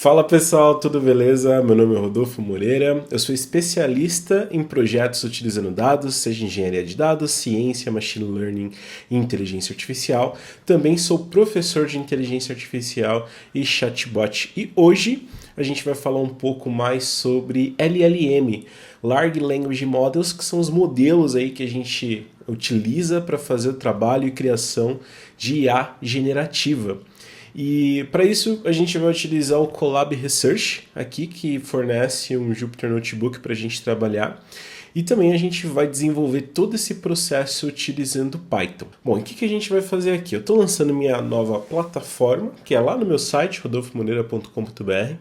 Fala pessoal, tudo beleza? Meu nome é Rodolfo Moreira, eu sou especialista em projetos utilizando dados, seja engenharia de dados, ciência, machine learning e inteligência artificial. Também sou professor de inteligência artificial e chatbot. E hoje a gente vai falar um pouco mais sobre LLM, Large Language Models, que são os modelos aí que a gente utiliza para fazer o trabalho e criação de IA generativa. E para isso a gente vai utilizar o Colab Research aqui, que fornece um Jupyter Notebook para a gente trabalhar. E também a gente vai desenvolver todo esse processo utilizando Python. Bom, e o que a gente vai fazer aqui? Eu estou lançando minha nova plataforma, que é lá no meu site, rodolfomoreira.com.br.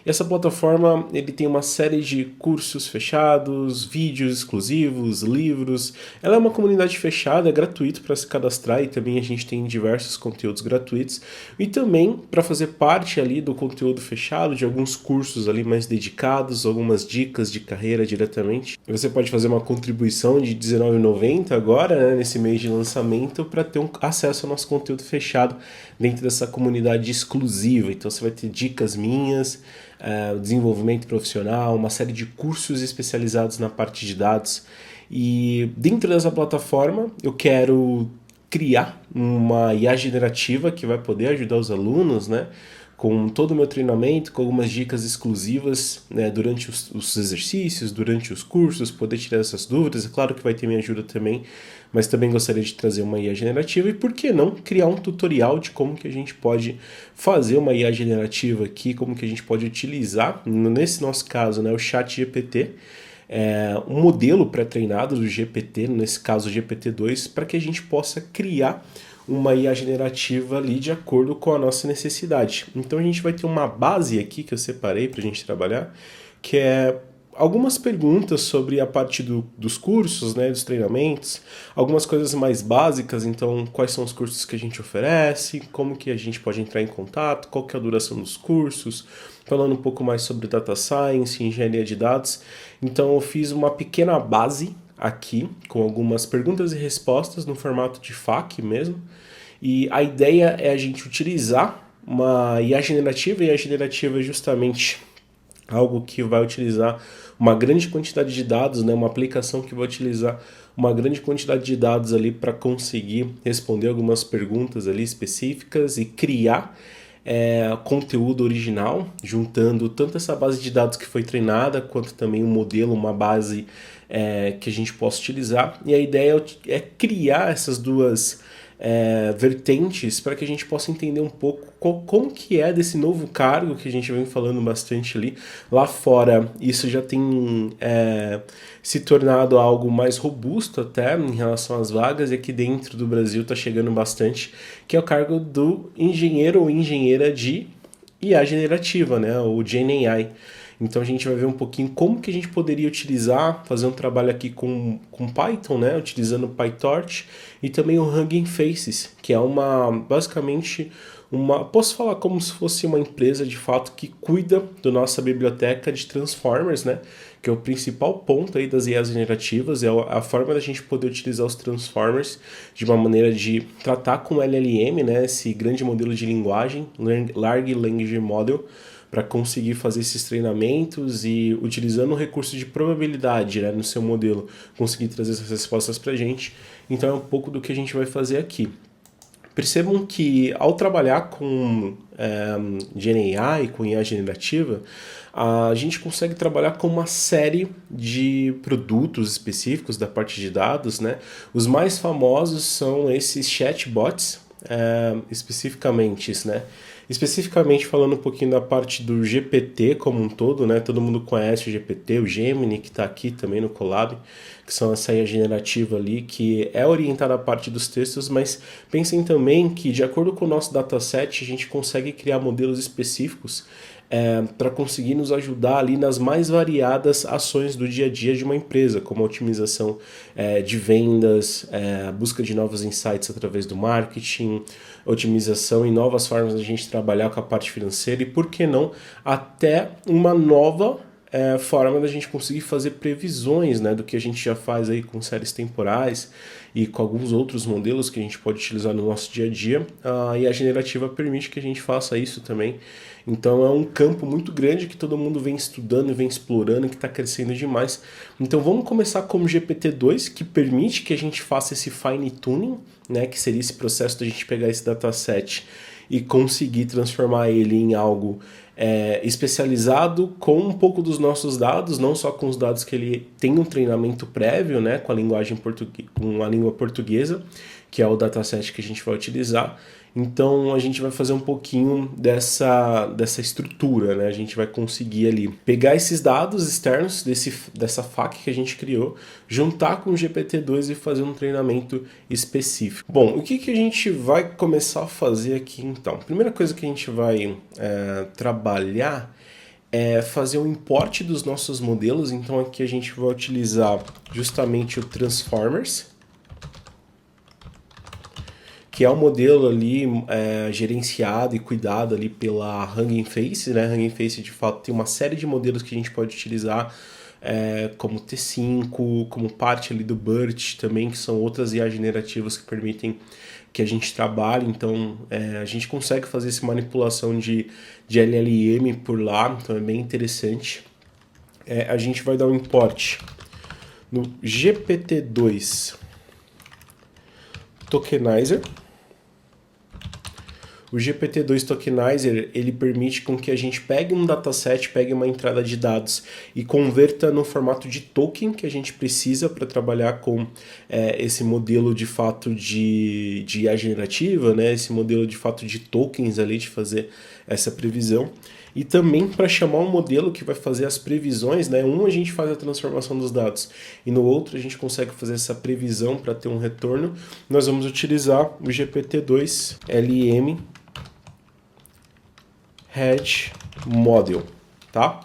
E essa plataforma ele tem uma série de cursos fechados, vídeos exclusivos, livros. Ela é uma comunidade fechada, é gratuito para se cadastrar e também a gente tem diversos conteúdos gratuitos. E também para fazer parte ali do conteúdo fechado, de alguns cursos ali mais dedicados, algumas dicas de carreira diretamente. Você pode fazer uma contribuição de R$19,90 agora, né, nesse mês de lançamento, para ter acesso ao nosso conteúdo fechado dentro dessa comunidade exclusiva. Então você vai ter dicas minhas, desenvolvimento profissional, uma série de cursos especializados na parte de dados. E dentro dessa plataforma eu quero criar uma IA generativa que vai poder ajudar os alunos, né, com todo o meu treinamento, com algumas dicas exclusivas, né, durante os exercícios, durante os cursos, poder tirar essas dúvidas. É claro que vai ter minha ajuda também, mas também gostaria de trazer uma IA generativa e, por que não, criar um tutorial de como que a gente pode fazer uma IA generativa aqui, como que a gente pode utilizar, nesse nosso caso, né, o ChatGPT, um modelo pré-treinado do GPT, nesse caso o GPT-2, para que a gente possa criar uma IA generativa ali de acordo com a nossa necessidade. Então a gente vai ter uma base aqui que eu separei para a gente trabalhar, que é algumas perguntas sobre a parte dos cursos, né, dos treinamentos, algumas coisas mais básicas, então quais são os cursos que a gente oferece, como que a gente pode entrar em contato, qual que é a duração dos cursos, falando um pouco mais sobre data science, engenharia de dados. Então eu fiz uma pequena base aqui com algumas perguntas e respostas no formato de FAQ mesmo. E a ideia é a gente utilizar uma IA generativa, e a generativa é justamente algo que vai utilizar uma grande quantidade de dados, né? Uma aplicação que vai utilizar uma grande quantidade de dados ali para conseguir responder algumas perguntas ali específicas e criar conteúdo original, juntando tanto essa base de dados que foi treinada, quanto também um modelo, uma base que a gente possa utilizar. E a ideia é criar essas duas vertentes para que a gente possa entender um pouco como que é desse novo cargo que a gente vem falando bastante ali. Lá fora isso já tem se tornado algo mais robusto até em relação às vagas, e aqui dentro do Brasil está chegando bastante, que é o cargo do engenheiro ou engenheira de IA generativa, né, o GenAI. Então a gente vai ver um pouquinho como que a gente poderia utilizar, fazer um trabalho aqui com Python, né, utilizando PyTorch, e também o Hugging Faces, que é basicamente posso falar como se fosse uma empresa de fato que cuida da nossa biblioteca de Transformers, né, que é o principal ponto aí das IAs generativas, é a forma da gente poder utilizar os Transformers de uma maneira de tratar com LLM, né, esse grande modelo de linguagem, Large Language Model, para conseguir fazer esses treinamentos e, utilizando o recurso de probabilidade, né, no seu modelo, conseguir trazer essas respostas para a gente. Então é um pouco do que a gente vai fazer aqui. Percebam que ao trabalhar com GenAI, com IA generativa, a gente consegue trabalhar com uma série de produtos específicos da parte de dados, né? Os mais famosos são esses chatbots, especificamente, né? Especificamente falando um pouquinho da parte do GPT como um todo, né? Todo mundo conhece o GPT, o Gemini, que está aqui também no Colab, que são essa IA generativa ali, que é orientada à parte dos textos, mas pensem também que, de acordo com o nosso dataset, a gente consegue criar modelos específicos para conseguir nos ajudar ali nas mais variadas ações do dia a dia de uma empresa, como a otimização de vendas, busca de novos insights através do marketing, otimização e novas formas de a gente trabalhar com a parte financeira e, por que não, até uma nova forma da gente conseguir fazer previsões, né, do que a gente já faz aí com séries temporais e com alguns outros modelos que a gente pode utilizar no nosso dia a dia. E a generativa permite que a gente faça isso também. Então é um campo muito grande que todo mundo vem estudando e vem explorando, que está crescendo demais. Então vamos começar como GPT-2, que permite que a gente faça esse fine tuning, né, que seria esse processo de a gente pegar esse dataset e conseguir transformar ele em algo especializado com um pouco dos nossos dados, não só com os dados que ele tem um treinamento prévio, né, com a linguagem com a língua portuguesa, que é o dataset que a gente vai utilizar. Então a gente vai fazer um pouquinho dessa estrutura, né? A gente vai conseguir ali pegar esses dados externos dessa FAQ que a gente criou, juntar com o GPT-2 e fazer um treinamento específico. Bom, o que a gente vai começar a fazer aqui então? Primeira coisa que a gente vai trabalhar é fazer o import dos nossos modelos. Então aqui a gente vai utilizar justamente o Transformers, que é um modelo ali gerenciado e cuidado ali pela Hugging Face, né? Hugging Face, de fato, tem uma série de modelos que a gente pode utilizar, como T5, como parte ali do BERT também, que são outras IA generativas que permitem que a gente trabalhe. Então, a gente consegue fazer essa manipulação de LLM por lá, então é bem interessante. A gente vai dar um import no GPT-2 Tokenizer. O GPT-2 Tokenizer, ele permite com que a gente pegue um dataset, pegue uma entrada de dados e converta no formato de token que a gente precisa para trabalhar com esse modelo de fato de IA generativa, né? Esse modelo de fato de tokens ali, de fazer essa previsão. E também para chamar um modelo que vai fazer as previsões, né? Um a gente faz a transformação dos dados e no outro a gente consegue fazer essa previsão para ter um retorno. Nós vamos utilizar o GPT-2 LM Hedge Model, tá?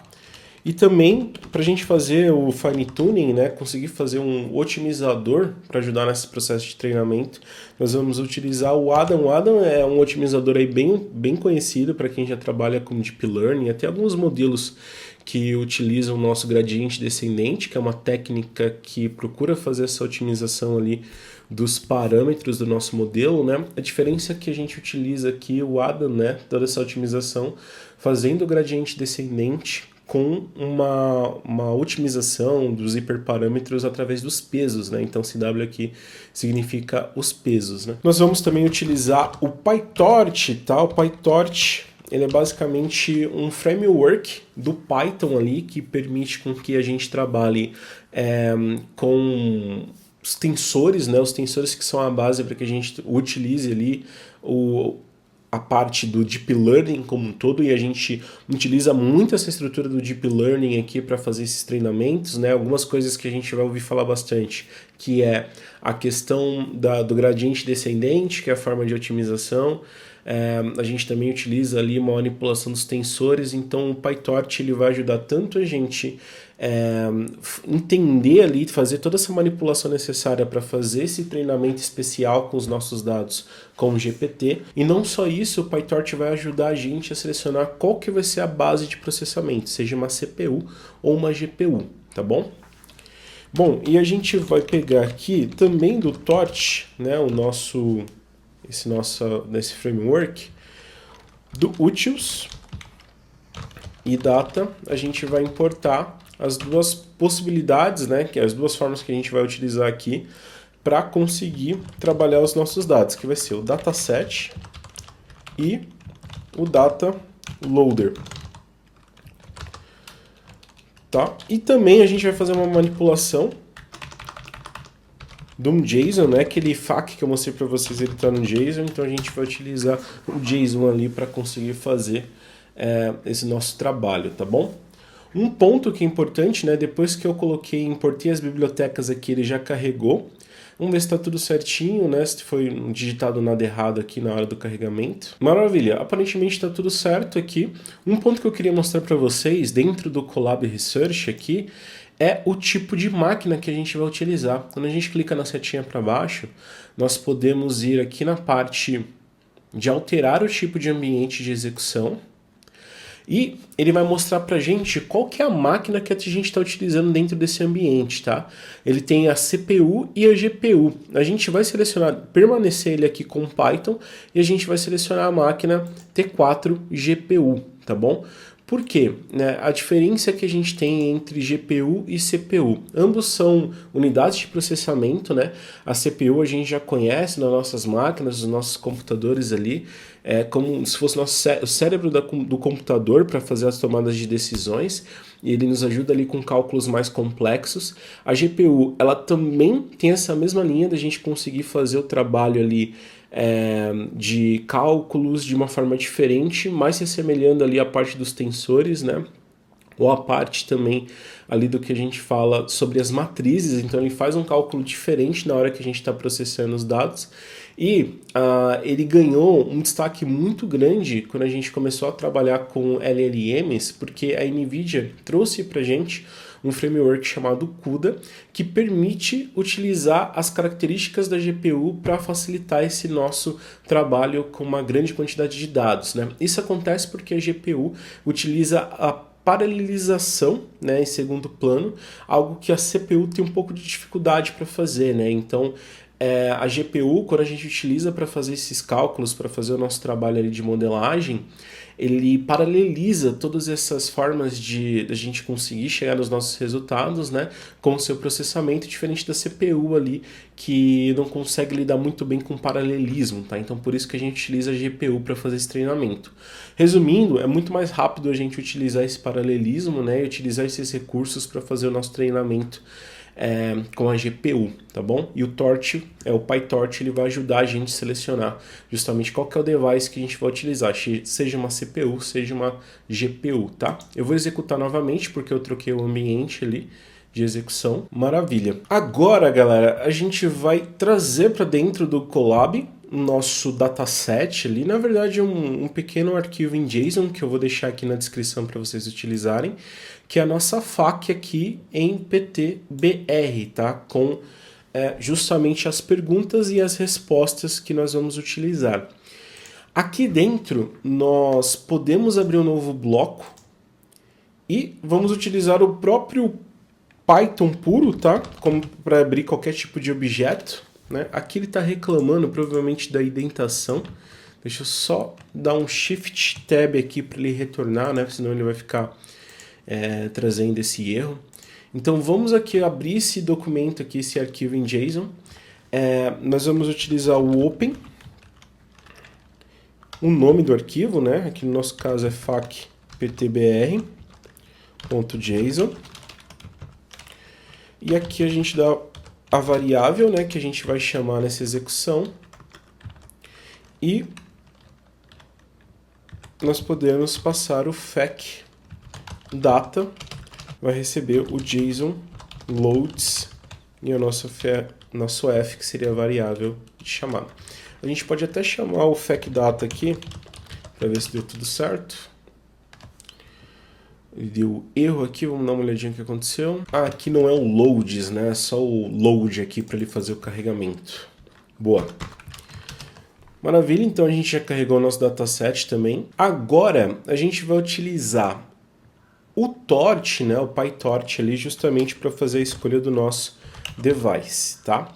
E também, para a gente fazer o fine tuning, né, conseguir fazer um otimizador para ajudar nesse processo de treinamento, nós vamos utilizar o Adam. O Adam é um otimizador aí bem conhecido para quem já trabalha com Deep Learning, até alguns modelos que utilizam o nosso gradiente descendente, que é uma técnica que procura fazer essa otimização ali dos parâmetros do nosso modelo, né? A diferença é que a gente utiliza aqui o Adam, né, toda essa otimização, fazendo o gradiente descendente com uma otimização dos hiperparâmetros através dos pesos, né? Então CW aqui significa os pesos, né? Nós vamos também utilizar o PyTorch, tá? O PyTorch, ele é basicamente um framework do Python ali que permite com que a gente trabalhe com os tensores, né? Os tensores que são a base para que a gente utilize ali a parte do Deep Learning como um todo, e a gente utiliza muito essa estrutura do Deep Learning aqui para fazer esses treinamentos, né? Algumas coisas que a gente vai ouvir falar bastante, que é a questão do gradiente descendente, que é a forma de otimização. A gente também utiliza ali uma manipulação dos tensores, então o PyTorch ele vai ajudar tanto a gente entender ali, fazer toda essa manipulação necessária para fazer esse treinamento especial com os nossos dados com o GPT, e não só isso, o PyTorch vai ajudar a gente a selecionar qual que vai ser a base de processamento, seja uma CPU ou uma GPU, tá bom? Bom, e a gente vai pegar aqui também do Torch, né, nesse framework, do Utils e Data, a gente vai importar as duas possibilidades, né, que é as duas formas que a gente vai utilizar aqui para conseguir trabalhar os nossos dados, que vai ser o dataset e o data loader. Tá? E também a gente vai fazer uma manipulação de um JSON, né? Aquele FAQ que eu mostrei para vocês, ele está no JSON, então a gente vai utilizar o JSON ali para conseguir fazer esse nosso trabalho, tá bom? Um ponto que é importante, né? Depois que eu importei as bibliotecas aqui, ele já carregou. Vamos ver se está tudo certinho, né? Se foi digitado nada errado aqui na hora do carregamento. Maravilha, aparentemente está tudo certo aqui. Um ponto que eu queria mostrar para vocês, dentro do Colab Research aqui, é o tipo de máquina que a gente vai utilizar. Quando a gente clica na setinha para baixo, nós podemos ir aqui na parte de alterar o tipo de ambiente de execução. E ele vai mostrar pra gente qual que é a máquina que a gente está utilizando dentro desse ambiente, tá? Ele tem a CPU e a GPU. A gente vai permanecer ele aqui com Python, e a gente vai selecionar a máquina T4 GPU, tá bom? Por quê? Né? A diferença que a gente tem entre GPU e CPU. Ambos são unidades de processamento, né? A CPU a gente já conhece nas nossas máquinas, nos nossos computadores ali, como se fosse o cérebro do computador para fazer as tomadas de decisões, e ele nos ajuda ali com cálculos mais complexos. A GPU, ela também tem essa mesma linha da gente conseguir fazer o trabalho ali de cálculos de uma forma diferente, mais se assemelhando ali à parte dos tensores, né? Ou a parte também ali do que a gente fala sobre as matrizes, então ele faz um cálculo diferente na hora que a gente está processando os dados. E ele ganhou um destaque muito grande quando a gente começou a trabalhar com LLMs, porque a NVIDIA trouxe para a gente um framework chamado CUDA, que permite utilizar as características da GPU para facilitar esse nosso trabalho com uma grande quantidade de dados, né? Isso acontece porque a GPU utiliza a paralelização, né, em segundo plano, algo que a CPU tem um pouco de dificuldade para fazer, né? Então, a GPU, quando a gente utiliza para fazer esses cálculos, para fazer o nosso trabalho ali de modelagem, ele paraleliza todas essas formas de a gente conseguir chegar nos nossos resultados, né, com o seu processamento, diferente da CPU ali, que não consegue lidar muito bem com paralelismo, tá? Então por isso que a gente utiliza a GPU para fazer esse treinamento. Resumindo, é muito mais rápido a gente utilizar esse paralelismo, né, e utilizar esses recursos para fazer o nosso treinamento com a GPU, tá bom? E o Torch, o PyTorch, ele vai ajudar a gente a selecionar justamente qual que é o device que a gente vai utilizar, seja uma CPU, seja uma GPU, tá? Eu vou executar novamente porque eu troquei o ambiente ali de execução. Maravilha. Agora, galera, a gente vai trazer para dentro do Colab nosso dataset ali, na verdade um pequeno arquivo em JSON que eu vou deixar aqui na descrição para vocês utilizarem, que é a nossa FAQ aqui em PTBR, tá? Com justamente as perguntas e as respostas que nós vamos utilizar. Aqui dentro nós podemos abrir um novo bloco e vamos utilizar o próprio Python puro, tá? Como para abrir qualquer tipo de objeto, né? Aqui ele está reclamando provavelmente da indentação. Deixa eu só dar um Shift Tab aqui para ele retornar, né? Senão ele vai ficar trazendo esse erro. Então vamos aqui abrir esse documento aqui, esse arquivo em JSON. Nós vamos utilizar o Open, o nome do arquivo, né? Aqui no nosso caso é facptbr.json. E aqui a gente dá a variável, né, que a gente vai chamar nessa execução. E nós podemos passar o fac data, vai receber o JSON loads e o nosso f, que seria a variável de chamada. A gente pode até chamar o fac data aqui, para ver se deu tudo certo. Deu erro aqui, vamos dar uma olhadinha no que aconteceu. Aqui não é o loads, né? É só o load aqui para ele fazer o carregamento. Boa. Maravilha, então a gente já carregou o nosso dataset também. Agora a gente vai utilizar o Torch, né? O PyTorch ali justamente para fazer a escolha do nosso device, tá?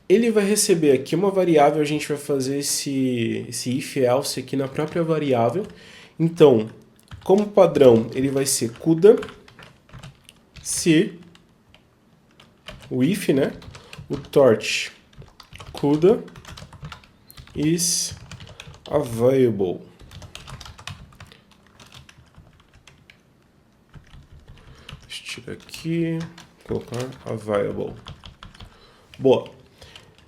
Ele vai receber aqui uma variável, a gente vai fazer esse if-else aqui na própria variável. Então, como padrão, ele vai ser CUDA, se o if, né? O torch CUDA is available. Deixa eu tirar aqui, colocar available. Boa.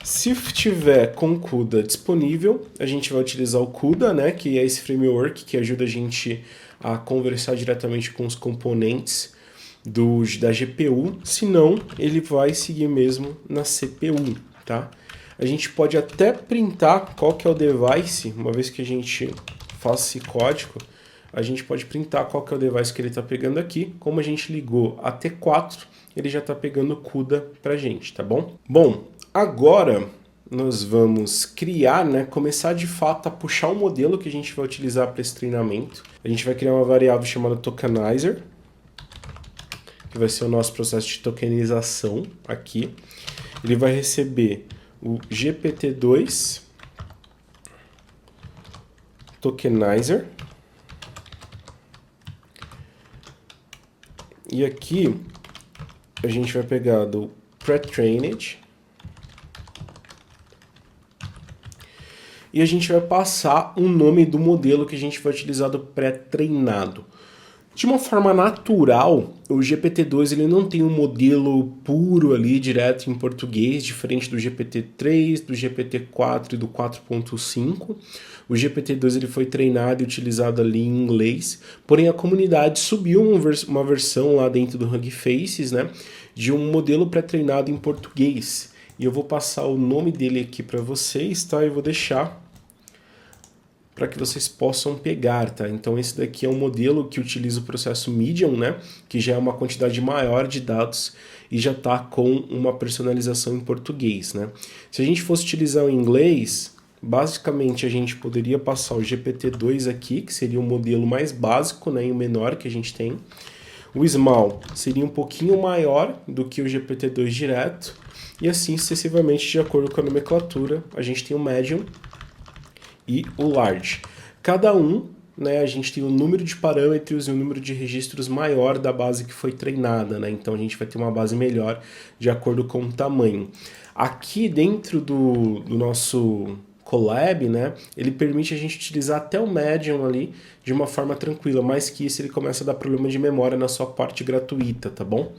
Se tiver com CUDA disponível, a gente vai utilizar o CUDA, né? Que é esse framework que ajuda a gente a conversar diretamente com os componentes da GPU, senão ele vai seguir mesmo na CPU, tá? A gente pode até printar qual que é o device, uma vez que a gente faça esse código, a gente pode printar qual que é o device que ele está pegando aqui. Como a gente ligou a T4, ele já está pegando CUDA pra gente, tá bom? Bom, agora nós vamos criar, né, começar de fato a puxar o modelo que a gente vai utilizar para esse treinamento. A gente vai criar uma variável chamada tokenizer, que vai ser o nosso processo de tokenização aqui. Ele vai receber o GPT-2 tokenizer. E aqui a gente vai pegar do pre-trained e a gente vai passar o nome do modelo que a gente vai utilizar do pré-treinado. De uma forma natural, o GPT-2 ele não tem um modelo puro ali, direto em português, diferente do GPT-3, do GPT-4 e do 4.5. O GPT-2 ele foi treinado e utilizado ali em inglês, porém a comunidade subiu uma versão lá dentro do Hugging Face, né, de um modelo pré-treinado em português. E eu vou passar o nome dele aqui para vocês, tá? Eu vou deixar para que vocês possam pegar, tá? Então esse daqui é um modelo que utiliza o processo Medium, né? Que já é uma quantidade maior de dados e já está com uma personalização em português, né? Se a gente fosse utilizar o inglês, basicamente a gente poderia passar o GPT-2 aqui, que seria o modelo mais básico, né? E o menor que a gente tem. O Small seria um pouquinho maior do que o GPT-2 direto. E assim sucessivamente, de acordo com a nomenclatura, a gente tem o Medium e o large. Cada um, né, a gente tem um número de parâmetros e um número de registros maior da base que foi treinada, né? Então a gente vai ter uma base melhor de acordo com o tamanho. Aqui dentro do nosso Colab, né, ele permite a gente utilizar até o Medium ali de uma forma tranquila, mais que isso ele começa a dar problema de memória na sua parte gratuita, tá bom?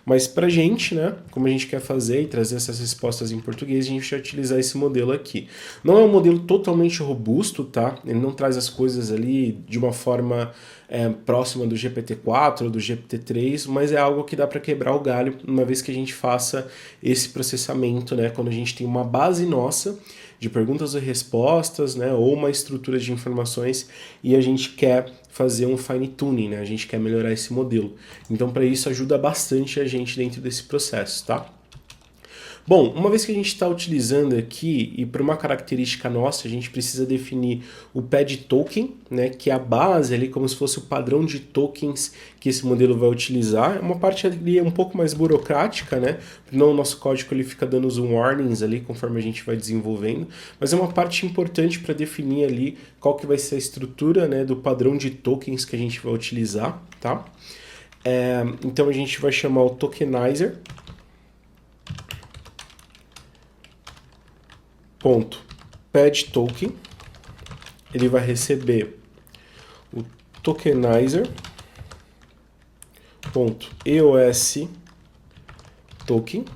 Mas pra gente, né, como a gente quer fazer e trazer essas respostas em português, a gente vai utilizar esse modelo aqui. Não é um modelo totalmente robusto, tá? Ele não traz as coisas ali de uma forma próxima do GPT-4 ou do GPT-3, mas é algo que dá para quebrar o galho uma vez que a gente faça esse processamento, né, quando a gente tem uma base nossa de perguntas e respostas, né, ou uma estrutura de informações e a gente quer fazer um fine tuning, né, a gente quer melhorar esse modelo. Então, para isso ajuda bastante a gente dentro desse processo, tá? Bom, uma vez que a gente está utilizando aqui, e por uma característica nossa, a gente precisa definir o pad token, né, que é a base ali, como se fosse o padrão de tokens que esse modelo vai utilizar. É uma parte ali um pouco mais burocrática, né, não o nosso código ele fica dando os warnings ali conforme a gente vai desenvolvendo, mas é uma parte importante para definir ali qual que vai ser a estrutura, né, do padrão de tokens que a gente vai utilizar, tá? Então a gente vai chamar o tokenizer, pad token, ele vai receber o tokenizer EOS token,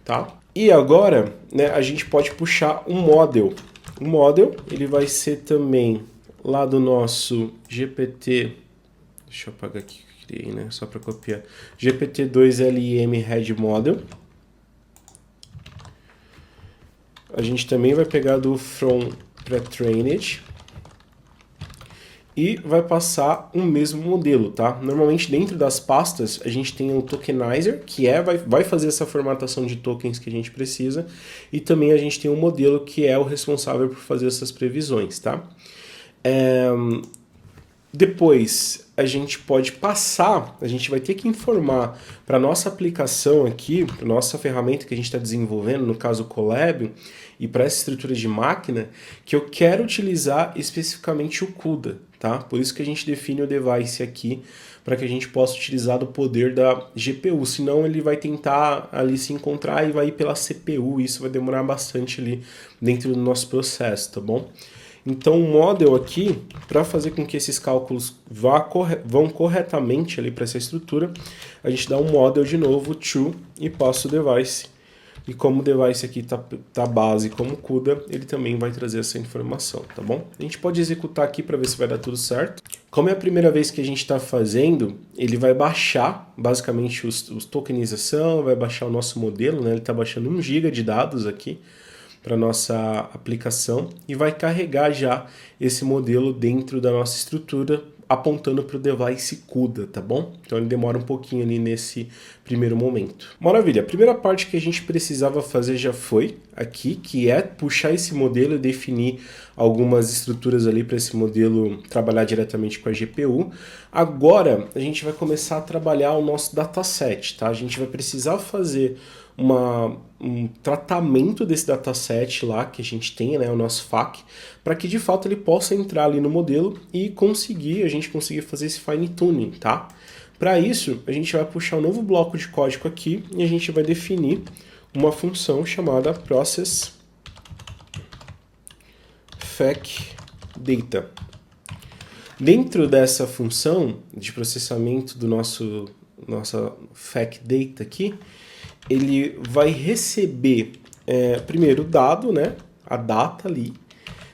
tá? E agora, né, a gente pode puxar um model. O model, ele vai ser também lá do nosso GPT, deixa eu apagar aqui que eu criei, né, só para copiar, GPT-2 LM Head Model. A gente também vai pegar do from pre-trained e vai passar o mesmo modelo, tá? Normalmente dentro das pastas a gente tem o tokenizer, que vai fazer essa formatação de tokens que a gente precisa, e também a gente tem um modelo que é o responsável por fazer essas previsões, tá? Depois a gente pode passar, a gente vai ter que informar para a nossa aplicação aqui, para a nossa ferramenta que a gente está desenvolvendo, no caso o Colab, e para essa estrutura de máquina, que eu quero utilizar especificamente o CUDA, tá? Por isso que a gente define o device aqui, para que a gente possa utilizar do poder da GPU, senão ele vai tentar ali se encontrar e vai ir pela CPU, e isso vai demorar bastante ali dentro do nosso processo, tá bom? Então o model aqui, para fazer com que esses cálculos vão corretamente ali para essa estrutura, a gente dá um model de novo, true, e passa o device. E como o device aqui tá base como CUDA, ele também vai trazer essa informação, tá bom? A gente pode executar aqui para ver se vai dar tudo certo. Como é a primeira vez que a gente está fazendo, ele vai baixar basicamente os tokenização, vai baixar o nosso modelo, né? Ele está baixando 1 GB de dados aqui para nossa aplicação e vai carregar já esse modelo dentro da nossa estrutura, apontando para o device CUDA, tá bom? Então ele demora um pouquinho ali nesse primeiro momento. Maravilha, a primeira parte que a gente precisava fazer já foi aqui, que é puxar esse modelo e definir algumas estruturas ali para esse modelo trabalhar diretamente com a GPU. Agora a gente vai começar a trabalhar o nosso dataset, tá? A gente vai precisar fazer um tratamento desse dataset lá que a gente tem, né, o nosso FAQ, para que de fato ele possa entrar ali no modelo e a gente conseguir fazer esse fine tuning, tá? Para isso, a gente vai puxar um novo bloco de código aqui e a gente vai definir uma função chamada process FAQ-data. Dentro dessa função de processamento do nossa FAQ-data aqui, ele vai receber primeiro o dado, né, a data ali,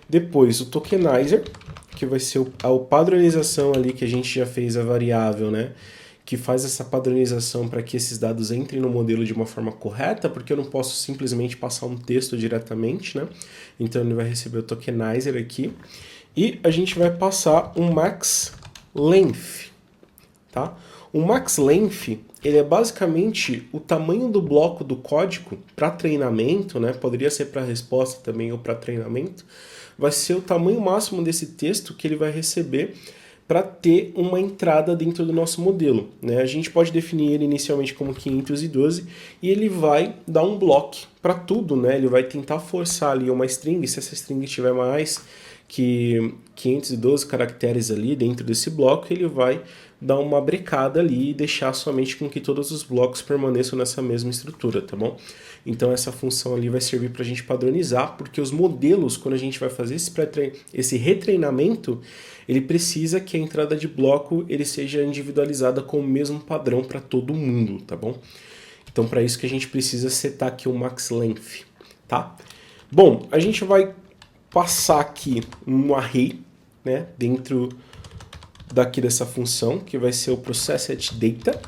depois o tokenizer, que vai ser a padronização ali que a gente já fez a variável, né, que faz essa padronização para que esses dados entrem no modelo de uma forma correta, porque eu não posso simplesmente passar um texto diretamente, né, então ele vai receber o tokenizer aqui, e a gente vai passar um max length, tá? O max length, ele é basicamente o tamanho do bloco do código para treinamento, né? Poderia ser para resposta também ou para treinamento. Vai ser o tamanho máximo desse texto que ele vai receber para ter uma entrada dentro do nosso modelo, né? A gente pode definir ele inicialmente como 512 e ele vai dar um bloco para tudo, né? Ele vai tentar forçar ali uma string, se essa string tiver mais que 512 caracteres ali dentro desse bloco, ele vai dar uma brecada ali e deixar somente com que todos os blocos permaneçam nessa mesma estrutura, tá bom? Então essa função ali vai servir para a gente padronizar, porque os modelos, quando a gente vai fazer esse retreinamento, ele precisa que a entrada de bloco ele seja individualizada com o mesmo padrão para todo mundo, tá bom? Então para isso que a gente precisa setar aqui o max length, tá? Bom, a gente vai passar aqui um array, né, dentro daqui dessa função, que vai ser o processEdData.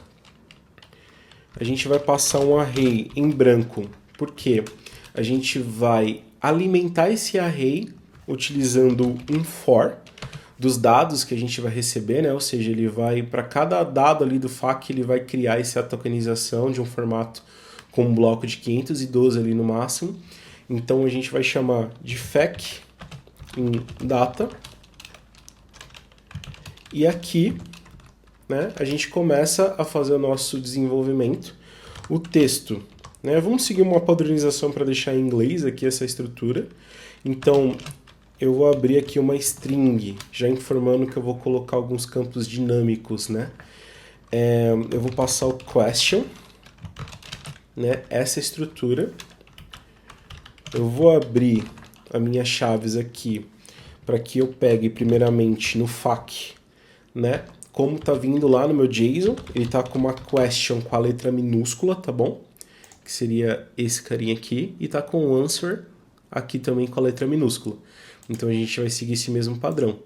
A gente vai passar um array em branco, porque a gente vai alimentar esse array utilizando um for dos dados que a gente vai receber, né? Ou seja, ele vai, para cada dado ali do FAQ, ele vai criar essa tokenização de um formato com um bloco de 512 ali no máximo. Então a gente vai chamar de FAQ em data. E aqui, né, a gente começa a fazer o nosso desenvolvimento. O texto, né, vamos seguir uma padronização para deixar em inglês aqui essa estrutura. Então eu vou abrir aqui uma string, já informando que eu vou colocar alguns campos dinâmicos, né? Eu vou passar o question, né, essa estrutura. Eu vou abrir as minhas chaves aqui para que eu pegue primeiramente no FAQ, né? Como tá vindo lá no meu JSON, ele tá com uma question com a letra minúscula, tá bom? Que seria esse carinha aqui, e tá com o answer aqui também com a letra minúscula. Então a gente vai seguir esse mesmo padrão.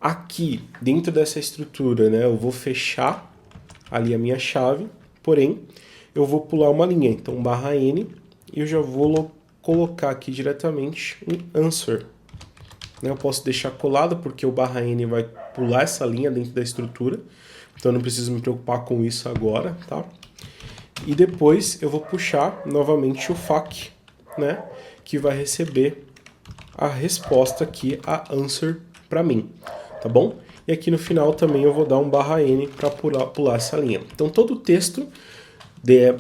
Aqui, dentro dessa estrutura, né, eu vou fechar ali a minha chave, porém, eu vou pular uma linha, então /n, e eu já vou colocar aqui diretamente um answer. Eu posso deixar colado porque o /n vai pular essa linha dentro da estrutura, então eu não preciso me preocupar com isso agora, tá? E depois eu vou puxar novamente o FAQ, né, que vai receber a resposta aqui, a answer para mim, tá bom? E aqui no final também eu vou dar um /n para pular essa linha. Então todo o texto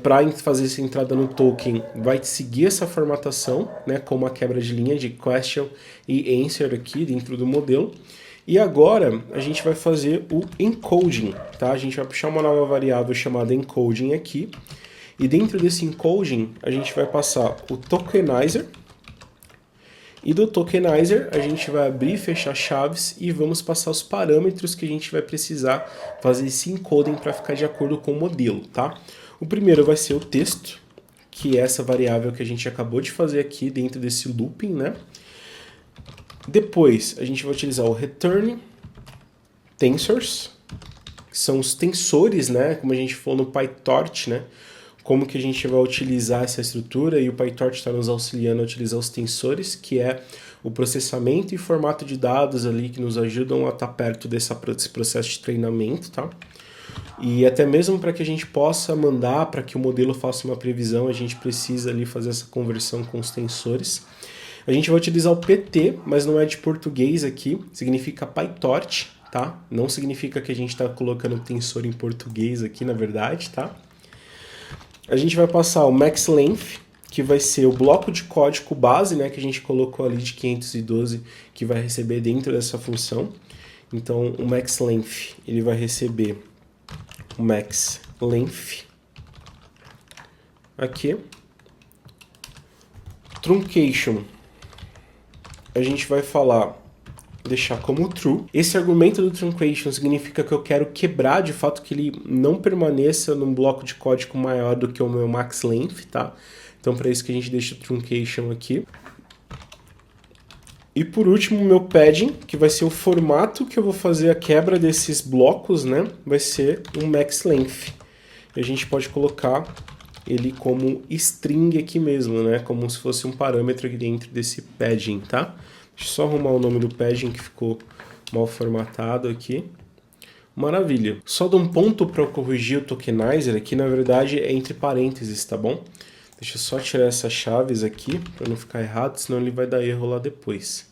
para fazer essa entrada no token vai seguir essa formatação, né, com uma quebra de linha de question e answer aqui dentro do modelo. E agora a gente vai fazer o encoding, tá? A gente vai puxar uma nova variável chamada encoding aqui. E dentro desse encoding a gente vai passar o tokenizer. E do tokenizer a gente vai abrir e fechar chaves e vamos passar os parâmetros que a gente vai precisar fazer esse encoding para ficar de acordo com o modelo, tá? O primeiro vai ser o texto, que é essa variável que a gente acabou de fazer aqui dentro desse looping, né? Depois a gente vai utilizar o return tensors, que são os tensores, né? Como a gente falou no PyTorch, né? Como que a gente vai utilizar essa estrutura, e o PyTorch está nos auxiliando a utilizar os tensores, que é o processamento e formato de dados ali que nos ajudam a estar perto desse processo de treinamento, tá? E até mesmo para que a gente possa mandar para que o modelo faça uma previsão, a gente precisa ali fazer essa conversão com os tensores. A gente vai utilizar o PT, mas não é de português aqui, significa PyTorch, tá? Não significa que a gente está colocando tensor em português aqui, na verdade, tá? A gente vai passar o max length, que vai ser o bloco de código base, né, que a gente colocou ali de 512, que vai receber dentro dessa função. Então, o max length, ele vai receber o max length aqui. Truncation, a gente vai deixar como true. Esse argumento do truncation significa que eu quero quebrar de fato que ele não permaneça num bloco de código maior do que o meu max length, tá? Então, para isso que a gente deixa o truncation aqui. E por último, o meu padding, que vai ser o formato que eu vou fazer a quebra desses blocos, né? Vai ser um max length. E a gente pode colocar ele como string aqui mesmo, né? Como se fosse um parâmetro aqui dentro desse padding, tá? Deixa eu só arrumar o nome do padding que ficou mal formatado aqui. Maravilha. Só dou um ponto para eu corrigir o tokenizer aqui, na verdade é entre parênteses, tá bom? Deixa eu só tirar essas chaves aqui para não ficar errado, senão ele vai dar erro lá depois.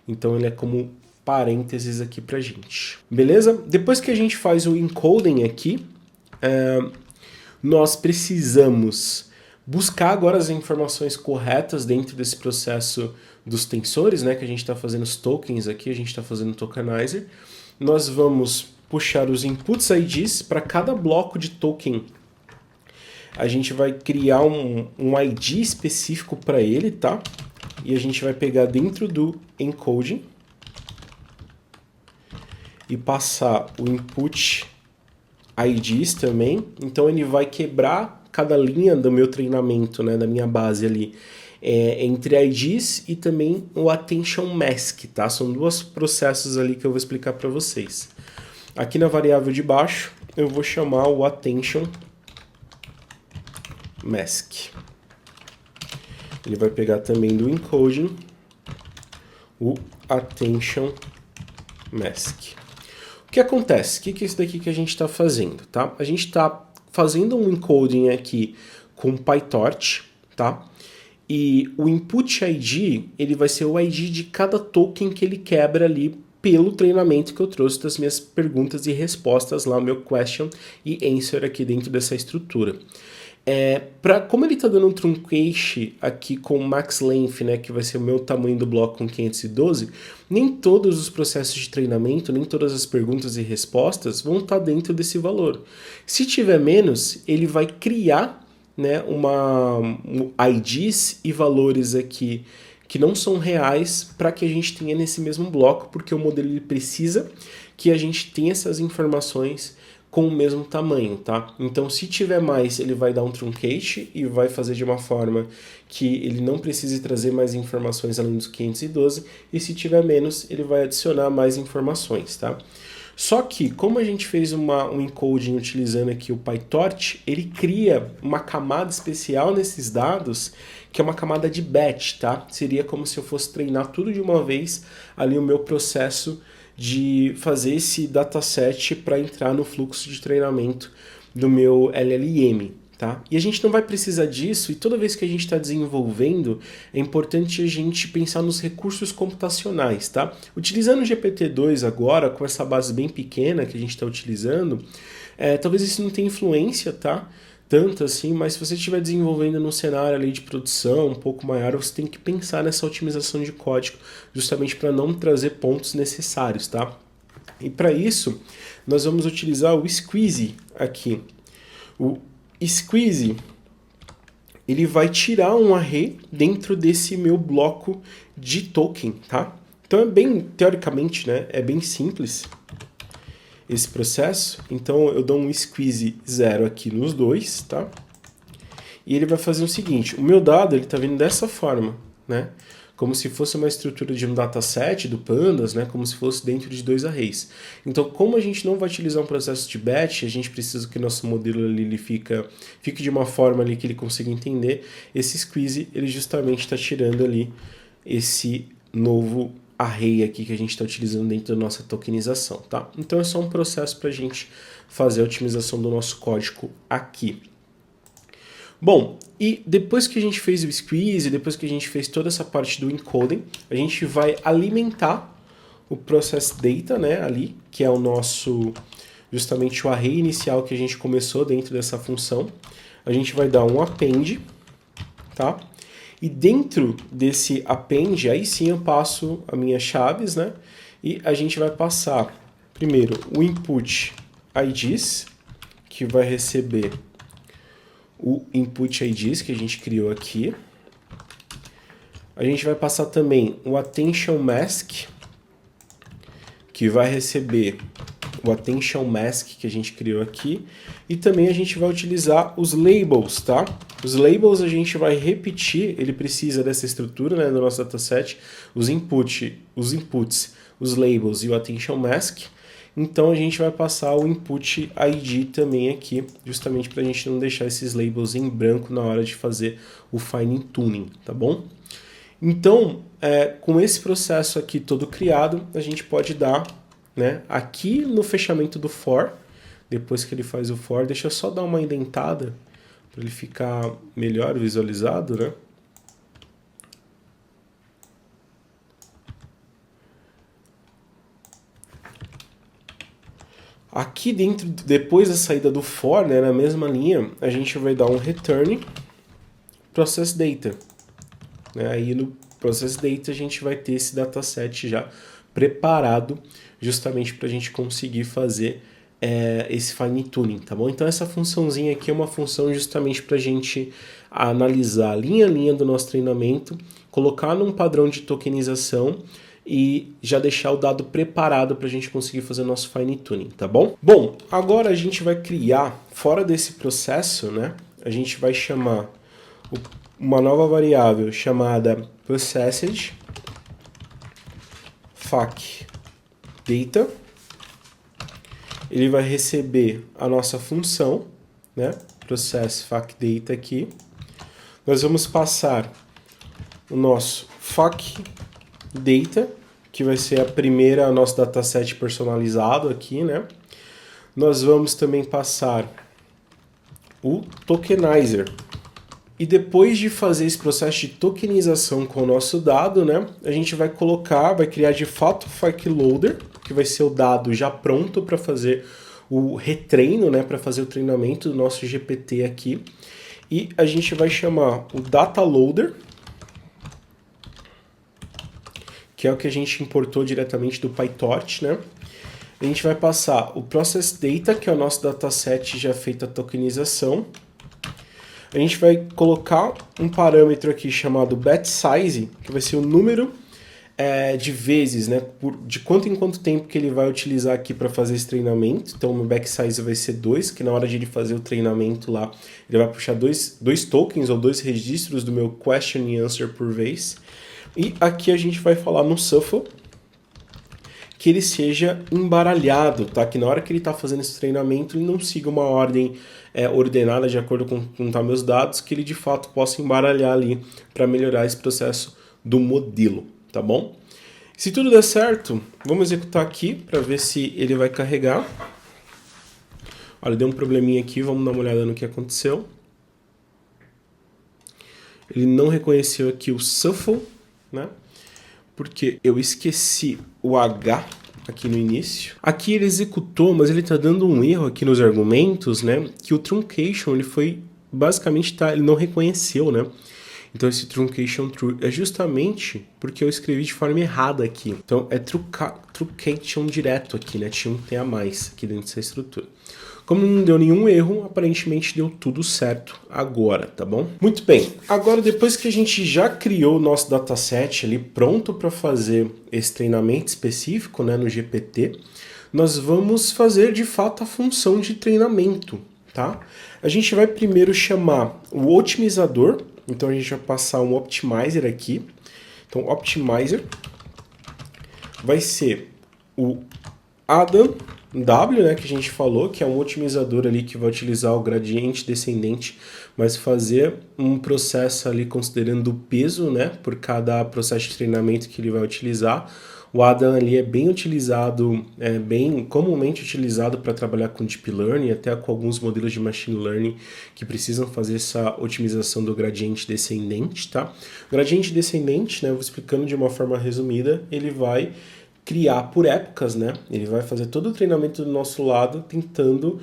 Então ele é como parênteses aqui pra gente. Beleza? Depois que a gente faz o encoding aqui, nós precisamos buscar agora as informações corretas dentro desse processo dos tensores, né, que a gente está fazendo os tokens aqui, a gente está fazendo o tokenizer. Nós vamos puxar os inputs IDs para cada bloco de token. A gente vai criar um ID específico para ele, tá? E a gente vai pegar dentro do encoding e passar o input IDs também. Então ele vai quebrar cada linha do meu treinamento, né, da minha base ali, entre IDs e também o attention mask, tá? São dois processos ali que eu vou explicar para vocês. Aqui na variável de baixo eu vou chamar o attention mask. Ele vai pegar também do encoding o attention mask. O que acontece? O que é isso daqui que a gente está fazendo, tá? A gente está fazendo um encoding aqui com PyTorch, tá? E o input ID, ele vai ser o ID de cada token que ele quebra ali pelo treinamento que eu trouxe das minhas perguntas e respostas lá, o meu question e answer aqui dentro dessa estrutura. Como ele está dando um truncate aqui com max length, né, que vai ser o meu tamanho do bloco com 512, nem todos os processos de treinamento, nem todas as perguntas e respostas vão estar dentro desse valor. Se tiver menos, ele vai criar, né, IDs e valores aqui que não são reais para que a gente tenha nesse mesmo bloco, porque o modelo ele precisa que a gente tenha essas informações com o mesmo tamanho, tá? Então, se tiver mais, ele vai dar um truncate e vai fazer de uma forma que ele não precise trazer mais informações além dos 512, e se tiver menos, ele vai adicionar mais informações, tá? Só que, como a gente fez um encoding utilizando aqui o PyTorch, ele cria uma camada especial nesses dados, que é uma camada de batch, tá? Seria como se eu fosse treinar tudo de uma vez ali o meu processo de fazer esse dataset para entrar no fluxo de treinamento do meu LLM, tá? E a gente não vai precisar disso, e toda vez que a gente está desenvolvendo, é importante a gente pensar nos recursos computacionais, tá? Utilizando o GPT-2 agora, com essa base bem pequena que a gente está utilizando, talvez isso não tenha influência, tá? Tanto assim, mas se você estiver desenvolvendo num cenário ali de produção um pouco maior, você tem que pensar nessa otimização de código, justamente para não trazer pontos necessários, tá? E para isso, nós vamos utilizar o squeeze aqui. O squeeze, ele vai tirar um array dentro desse meu bloco de token, tá? Então é bem, teoricamente, né, é bem simples esse processo. Então eu dou um squeeze 0 aqui nos dois, tá? E ele vai fazer o seguinte, o meu dado, ele tá vindo dessa forma, né? Como se fosse uma estrutura de um dataset do Pandas, né? Como se fosse dentro de dois arrays. Então, como a gente não vai utilizar um processo de batch, a gente precisa que o nosso modelo ali ele fique de uma forma ali que ele consiga entender. Esse squeeze, ele justamente está tirando ali esse novo array aqui que a gente está utilizando dentro da nossa tokenização, tá? Então é só um processo para a gente fazer a otimização do nosso código aqui. Bom, e depois que a gente fez o squeeze, depois que a gente fez toda essa parte do encoding, a gente vai alimentar o process data, né, ali, que é o nosso justamente o array inicial que a gente começou dentro dessa função. A gente vai dar um append, tá? E dentro desse append, aí sim eu passo as minhas chaves, né? E a gente vai passar, primeiro, o input IDs, que vai receber o input IDs que a gente criou aqui. A gente vai passar também o attention mask, que vai receber o attention mask que a gente criou aqui. E também a gente vai utilizar os labels, tá? Os labels a gente vai repetir, ele precisa dessa estrutura, né, do nosso dataset, os inputs, os labels e o attention mask. Então a gente vai passar o input ID também aqui, justamente para a gente não deixar esses labels em branco na hora de fazer o fine tuning, tá bom? Então, com esse processo aqui todo criado, a gente pode dar, né, aqui no fechamento do for, depois que ele faz o for, deixa eu só dar uma indentada para ele ficar melhor visualizado, né? Aqui dentro, depois da saída do for, né, na mesma linha, a gente vai dar um return process data. Aí no process data a gente vai ter esse dataset já preparado justamente para a gente conseguir fazer esse fine tuning, tá bom? Então essa funçãozinha aqui é uma função justamente para a gente analisar linha a linha do nosso treinamento, colocar num padrão de tokenização e já deixar o dado preparado para a gente conseguir fazer o nosso fine tuning, tá bom? Bom, agora a gente vai criar, fora desse processo, né? A gente vai chamar uma nova variável chamada processed fac data. Ele vai receber a nossa função, né? Process fac data aqui. Nós vamos passar o nosso fac data, que vai ser a primeira, nosso dataset personalizado aqui, né? Nós vamos também passar o tokenizer. E depois de fazer esse processo de tokenização com o nosso dado, né, a gente vai criar de fato o fac loader, que vai ser o dado já pronto para fazer o retreino, né, para fazer o treinamento do nosso GPT aqui. E a gente vai chamar o data loader, que é o que a gente importou diretamente do PyTorch, né? A gente vai passar o process data, que é o nosso dataset já feito a tokenização. A gente vai colocar um parâmetro aqui chamado batch size, que vai ser o número de vezes, né, de quanto em quanto tempo que ele vai utilizar aqui para fazer esse treinamento. Então o meu batch size vai ser 2, que na hora de ele fazer o treinamento lá, ele vai puxar dois tokens ou 2 registros do meu question and answer por vez. E aqui a gente vai falar no shuffle que ele seja embaralhado, tá? Que na hora que ele está fazendo esse treinamento, ele não siga uma ordem ordenada de acordo com tá meus dados, que ele de fato possa embaralhar ali para melhorar esse processo do modelo, tá bom? Se tudo der certo, vamos executar aqui para ver se ele vai carregar. Olha, deu um probleminha aqui, vamos dar uma olhada no que aconteceu. Ele não reconheceu aqui o shuffle, né? Porque eu esqueci o H aqui no início. Aqui ele executou, mas ele está dando um erro aqui nos argumentos, né? Que o truncation, ele foi, basicamente, ele não reconheceu, né? Então esse truncation true é justamente porque eu escrevi de forma errada aqui. Então é truncation direto aqui, né? Tinha um T a mais aqui dentro dessa estrutura. Como não deu nenhum erro, aparentemente deu tudo certo agora, tá bom? Muito bem, agora depois que a gente já criou o nosso dataset ali pronto para fazer esse treinamento específico, né, no GPT, nós vamos fazer de fato a função de treinamento, tá? A gente vai primeiro chamar o otimizador, então a gente vai passar um optimizer aqui. Então o optimizer vai ser o Adam W, né, que a gente falou, que é um otimizador ali que vai utilizar o gradiente descendente, mas fazer um processo ali considerando o peso, né, por cada processo de treinamento que ele vai utilizar. O Adam ali é bem utilizado, é bem comumente utilizado para trabalhar com Deep Learning, até com alguns modelos de Machine Learning que precisam fazer essa otimização do gradiente descendente, tá? O gradiente descendente, né, eu vou explicando de uma forma resumida, ele vai criar por épocas, né? Ele vai fazer todo o treinamento do nosso lado, tentando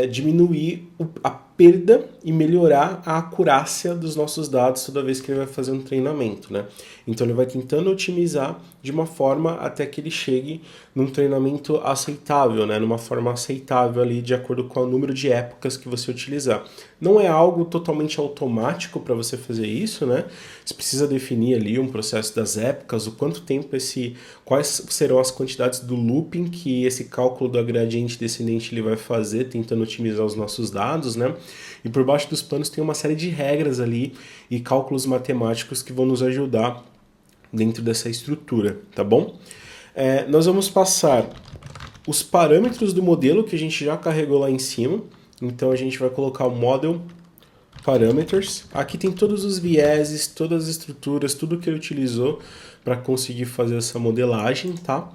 diminuir a perda e melhorar a acurácia dos nossos dados toda vez que ele vai fazer um treinamento, né? Então ele vai tentando otimizar de uma forma até que ele chegue num treinamento aceitável, né? Numa forma aceitável ali de acordo com o número de épocas que você utilizar. Não é algo totalmente automático para você fazer isso, né? Você precisa definir ali um processo das épocas, o quanto tempo quais serão as quantidades do looping que esse cálculo do gradiente descendente ele vai fazer, tentando otimizar os nossos dados, né? E por baixo dos panos tem uma série de regras ali e cálculos matemáticos que vão nos ajudar dentro dessa estrutura, tá bom? Nós vamos passar os parâmetros do modelo que a gente já carregou lá em cima. Então a gente vai colocar o model parameters. Aqui tem todos os vieses, todas as estruturas, tudo que ele utilizou para conseguir fazer essa modelagem, tá?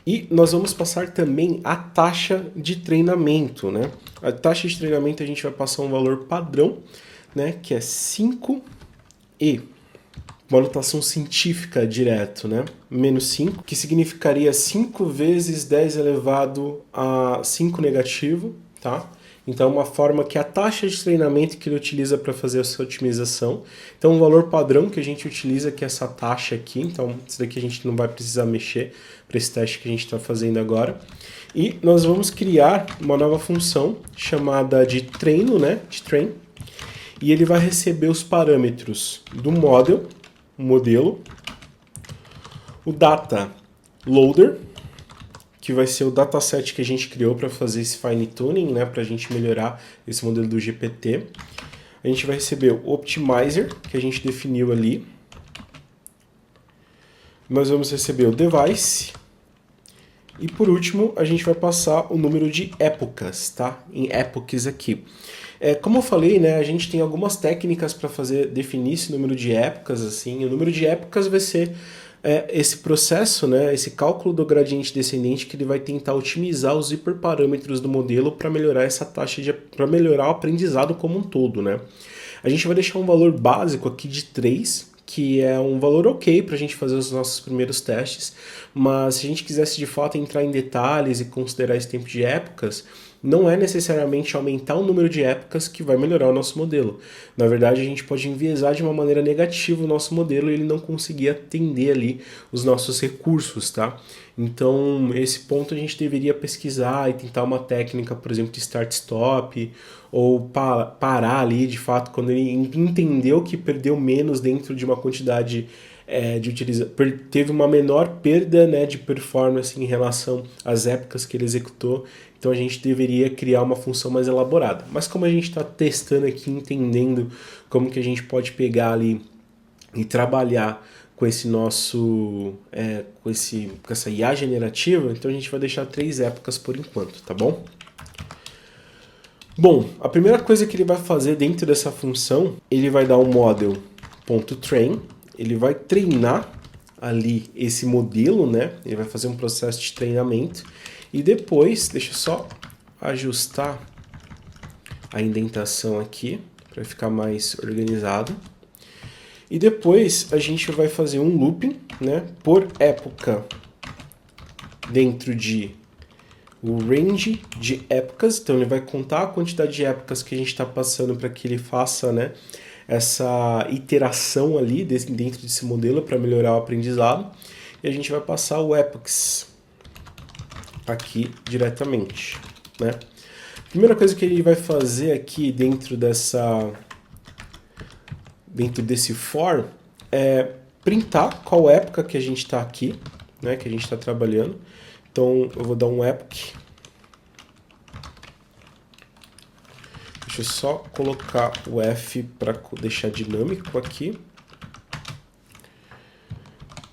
E nós vamos passar também a taxa de treinamento, né? A taxa de treinamento a gente vai passar um valor padrão, né? Que é 5 e uma notação científica direto, né? Menos 5, que significaria 5 vezes 10 elevado a 5 negativo, tá? Então, uma forma que é a taxa de treinamento que ele utiliza para fazer essa otimização. Então, o valor padrão que a gente utiliza, que é essa taxa aqui. Então, isso daqui a gente não vai precisar mexer para esse teste que a gente está fazendo agora. E nós vamos criar uma nova função chamada de treino, né? De train. E ele vai receber os parâmetros do modelo, o data loader, que vai ser o dataset que a gente criou para fazer esse fine tuning, né, para a gente melhorar esse modelo do GPT. A gente vai receber o optimizer, que a gente definiu ali. Nós vamos receber o device. E por último, a gente vai passar o número de épocas, tá? Em epochs aqui. Como eu falei, né, a gente tem algumas técnicas para definir esse número de épocas, assim. O número de épocas vai ser esse processo, né, esse cálculo do gradiente descendente que ele vai tentar otimizar os hiperparâmetros do modelo para melhorar essa taxa para melhorar o aprendizado como um todo, né? A gente vai deixar um valor básico aqui de 3, que é um valor ok para a gente fazer os nossos primeiros testes, mas se a gente quisesse de fato entrar em detalhes e considerar esse tempo de épocas, não é necessariamente aumentar o número de épocas que vai melhorar o nosso modelo. Na verdade, a gente pode enviesar de uma maneira negativa o nosso modelo e ele não conseguir atender ali os nossos recursos, tá? Então, esse ponto a gente deveria pesquisar e tentar uma técnica, por exemplo, de start-stop, ou parar ali, de fato, quando ele entendeu que perdeu menos dentro de uma quantidade teve uma menor perda, né, de performance em relação às épocas que ele executou. Então a gente deveria criar uma função mais elaborada. Mas como a gente está testando aqui, entendendo como que a gente pode pegar ali e trabalhar com esse nosso com essa IA generativa, então a gente vai deixar 3 épocas por enquanto, tá bom? Bom, a primeira coisa que ele vai fazer dentro dessa função, ele vai dar um model.train, ele vai treinar ali esse modelo, né? Ele vai fazer um processo de treinamento e depois, deixa eu só ajustar a indentação aqui para ficar mais organizado. E depois a gente vai fazer um looping, né, por época dentro de o range de épocas. Então ele vai contar a quantidade de épocas que a gente está passando para que ele faça, né, essa iteração ali dentro desse modelo para melhorar o aprendizado. E a gente vai passar o epochs aqui diretamente, né? A primeira coisa que ele vai fazer aqui dentro desse for é printar qual época que a gente está aqui, né, que a gente está trabalhando. Então eu vou dar um epoch. Deixa eu só colocar o F para deixar dinâmico aqui.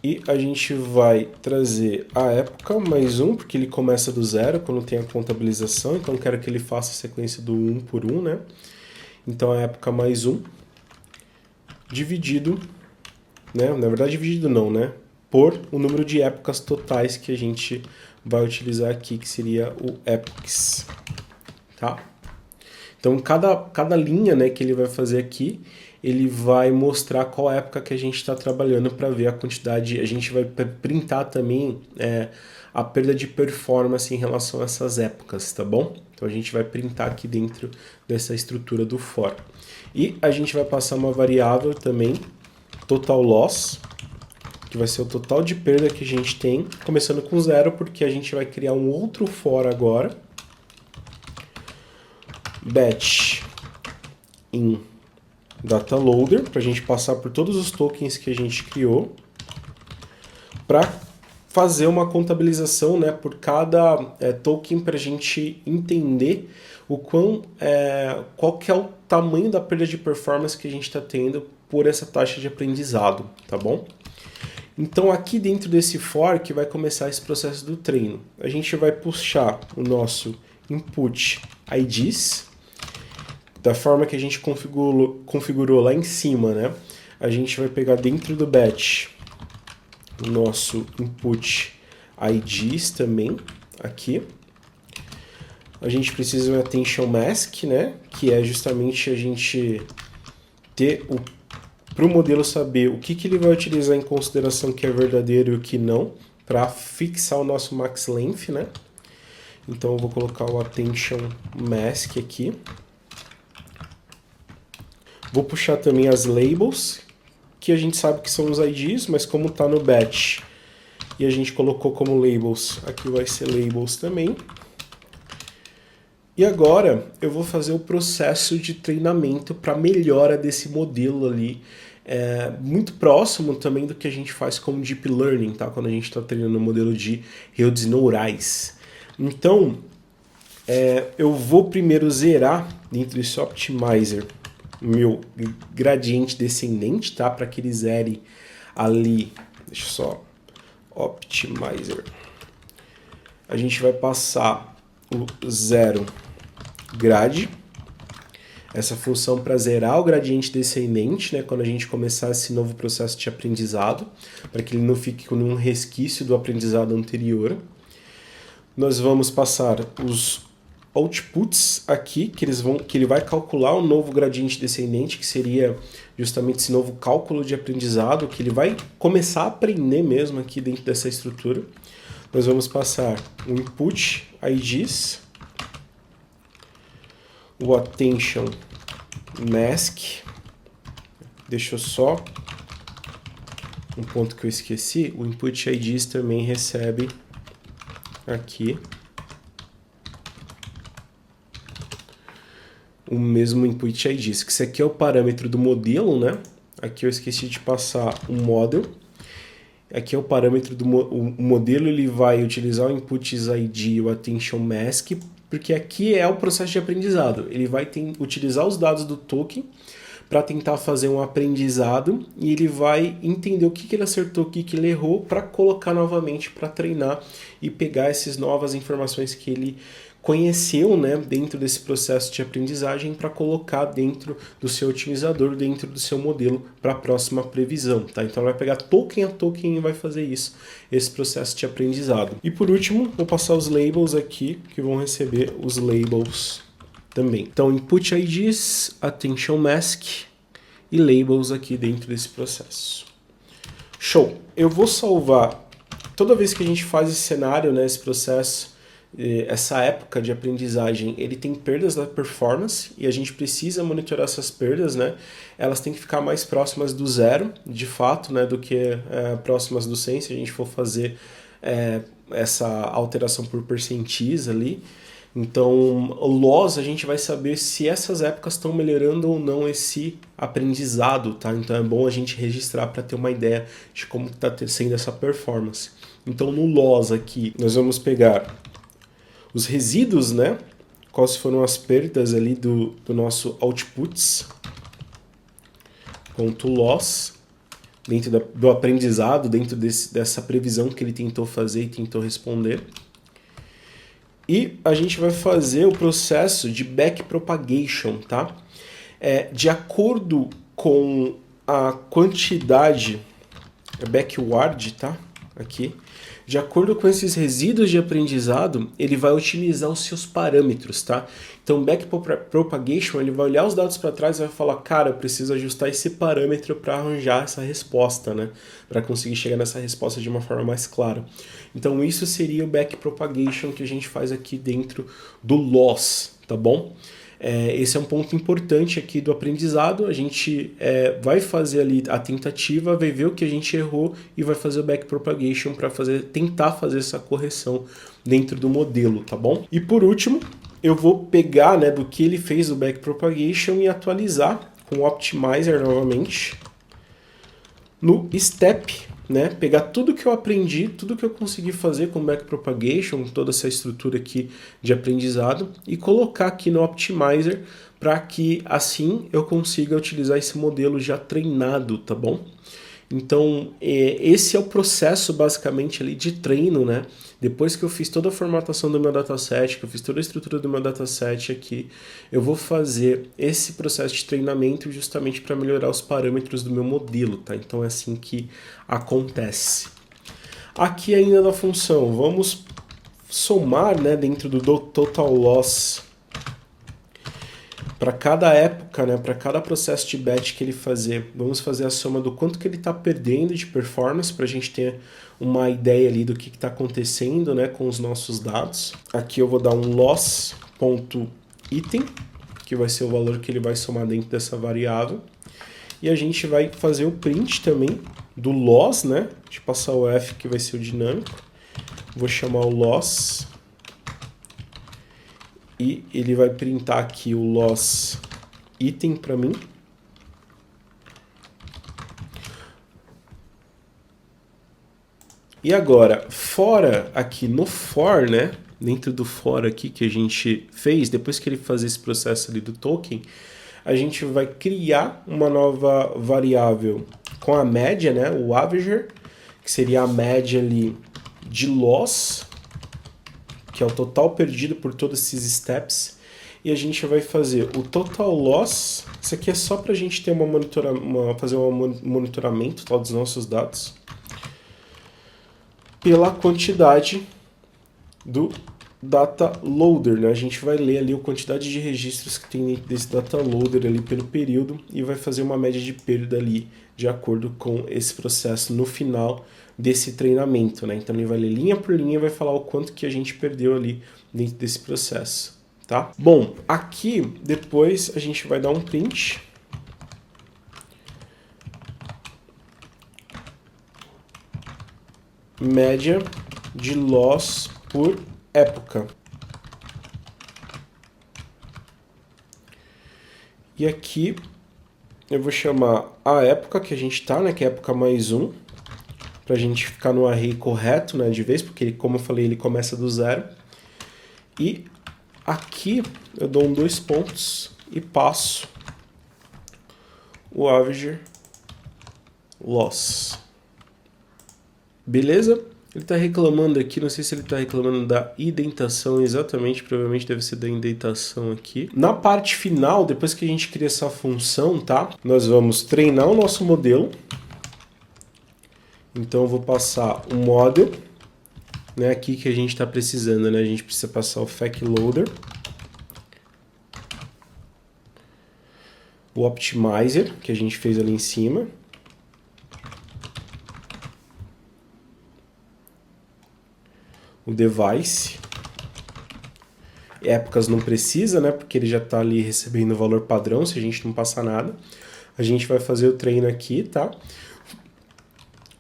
E a gente vai trazer a época mais 1, porque ele começa do 0 quando tem a contabilização. Então eu quero que ele faça a sequência do 1 por 1, né? Então a época mais 1 dividido, né? Na verdade dividido não, né? Por o número de épocas totais que a gente vai utilizar aqui, que seria o epochs, tá? Então cada linha, né, que ele vai fazer aqui, ele vai mostrar qual época que a gente está trabalhando para ver a quantidade. A gente vai printar também a perda de performance em relação a essas épocas, tá bom? Então a gente vai printar aqui dentro dessa estrutura do for. E a gente vai passar uma variável também, total loss, que vai ser o total de perda que a gente tem, começando com 0, porque a gente vai criar um outro for agora. Batch in data loader, para a gente passar por todos os tokens que a gente criou, para fazer uma contabilização, né, por cada token, para a gente entender qual que é o tamanho da perda de performance que a gente está tendo por essa taxa de aprendizado, tá bom? Então aqui dentro desse for que vai começar esse processo do treino. A gente vai puxar o nosso input IDs, da forma que a gente configurou lá em cima, né? A gente vai pegar dentro do batch o nosso input IDs também, aqui. A gente precisa de um attention mask, né? Que é justamente a gente ter para o modelo saber o que ele vai utilizar em consideração que é verdadeiro e o que não, para fixar o nosso max length, né? Então eu vou colocar o attention mask aqui. Vou puxar também as labels, que a gente sabe que são os IDs, mas como está no batch e a gente colocou como labels, aqui vai ser labels também. E agora eu vou fazer o processo de treinamento para melhora desse modelo ali, muito próximo também do que a gente faz com Deep Learning, tá? Quando a gente está treinando o modelo de redes neurais. Então, eu vou primeiro zerar dentro desse Optimizer meu gradiente descendente, tá? Para que ele zere ali, deixa eu só, Optimizer. A gente vai passar o zero grade, essa função para zerar o gradiente descendente, né, quando a gente começar esse novo processo de aprendizado, para que ele não fique com nenhum resquício do aprendizado anterior. Nós vamos passar os outputs aqui, que ele vai calcular um novo gradiente descendente, que seria justamente esse novo cálculo de aprendizado, que ele vai começar a aprender mesmo aqui dentro dessa estrutura. Nós vamos passar o input IDs, o attention mask, deixa eu só, um ponto que eu esqueci, o input IDs também recebe aqui o mesmo input IDs, que isso aqui é o parâmetro do modelo, né? Aqui eu esqueci de passar um model. Aqui é o parâmetro do modelo, ele vai utilizar o inputs ID e o attention mask, porque aqui é o processo de aprendizado. Ele vai utilizar os dados do token para tentar fazer um aprendizado e ele vai entender o que ele acertou, o que ele errou, para colocar novamente para treinar e pegar essas novas informações que ele conheceu, né, dentro desse processo de aprendizagem para colocar dentro do seu otimizador, dentro do seu modelo para a próxima previsão, tá? Então vai pegar token a token e vai fazer isso, esse processo de aprendizado. E por último, vou passar os labels aqui, que vão receber os labels também. Então input IDs, attention mask e labels aqui dentro desse processo. Show! Eu vou salvar, toda vez que a gente faz esse cenário, né, esse processo, essa época de aprendizagem, ele tem perdas da performance e a gente precisa monitorar essas perdas, né? Elas têm que ficar mais próximas do zero, de fato, né, do que próximas do 100, se a gente for fazer essa alteração por percentis ali. Então, o loss, a gente vai saber se essas épocas estão melhorando ou não esse aprendizado, tá? Então é bom a gente registrar para ter uma ideia de como está sendo essa performance. Então no loss aqui, nós vamos pegar os resíduos, né? Quais foram as perdas ali do nosso outputs, ponto loss, dentro do aprendizado, dentro dessa previsão que ele tentou fazer e tentou responder. E a gente vai fazer o processo de backpropagation, tá? De acordo com a quantidade, backward, tá? Aqui. De acordo com esses resíduos de aprendizado, ele vai utilizar os seus parâmetros, tá? Então, o backpropagation, ele vai olhar os dados para trás e vai falar, cara, eu preciso ajustar esse parâmetro para arranjar essa resposta, né? Para conseguir chegar nessa resposta de uma forma mais clara. Então, isso seria o backpropagation que a gente faz aqui dentro do loss, tá bom? Esse é um ponto importante aqui do aprendizado. A gente vai fazer ali a tentativa, vai ver o que a gente errou e vai fazer o backpropagation para tentar fazer essa correção dentro do modelo, tá bom? E por último, eu vou pegar, né, do que ele fez o backpropagation e atualizar com o Optimizer novamente no step, né? Pegar tudo que eu aprendi, tudo que eu consegui fazer com backpropagation, toda essa estrutura aqui de aprendizado e colocar aqui no Optimizer para que assim eu consiga utilizar esse modelo já treinado, tá bom? Então, esse é o processo basicamente ali de treino, né? Depois que eu fiz toda a formatação do meu dataset, que eu fiz toda a estrutura do meu dataset aqui, eu vou fazer esse processo de treinamento justamente para melhorar os parâmetros do meu modelo, tá? Então é assim que acontece. Aqui ainda na função, vamos somar, né, dentro do total loss para cada época, né, para cada processo de batch que ele fazer, vamos fazer a soma do quanto que ele está perdendo de performance para a gente ter uma ideia ali do que está acontecendo, né, com os nossos dados. Aqui eu vou dar um loss.item, que vai ser o valor que ele vai somar dentro dessa variável. E a gente vai fazer o print também do loss, né, de passar o F, que vai ser o dinâmico. Vou chamar o loss. E ele vai printar aqui o loss item para mim. E agora, fora aqui no for, né? Dentro do for aqui que a gente fez, depois que ele fazer esse processo ali do token, a gente vai criar uma nova variável com a média, né? O Avenger, que seria a média ali de loss, que é o total perdido por todos esses steps, e a gente vai fazer o total loss. Isso aqui é só para a gente ter fazer um monitoramento, tá, dos nossos dados, pela quantidade do data loader, né? A gente vai ler ali a quantidade de registros que tem dentro desse data loader ali pelo período e vai fazer uma média de perda ali de acordo com esse processo no final desse treinamento, né? Então ele vai ler linha por linha e vai falar o quanto que a gente perdeu ali dentro desse processo, tá? Bom, aqui depois a gente vai dar um print. Média de loss por época. E aqui eu vou chamar a época que a gente está, né, que é época mais 1, para a gente ficar no array correto, né, de vez, porque, como eu falei, ele começa do 0. E aqui eu dou 2 pontos e passo o Avenger loss. Beleza? Ele está reclamando aqui, não sei se ele está reclamando da indentação exatamente, provavelmente deve ser da indentação aqui. Na parte final, depois que a gente cria essa função, tá? Nós vamos treinar o nosso modelo. Então eu vou passar o model, né, aqui que a gente está precisando, né? A gente precisa passar o factloader, o optimizer, que a gente fez ali em cima, o device, épocas não precisa, né, porque ele já está ali recebendo o valor padrão, se a gente não passar nada. A gente vai fazer o treino aqui, tá?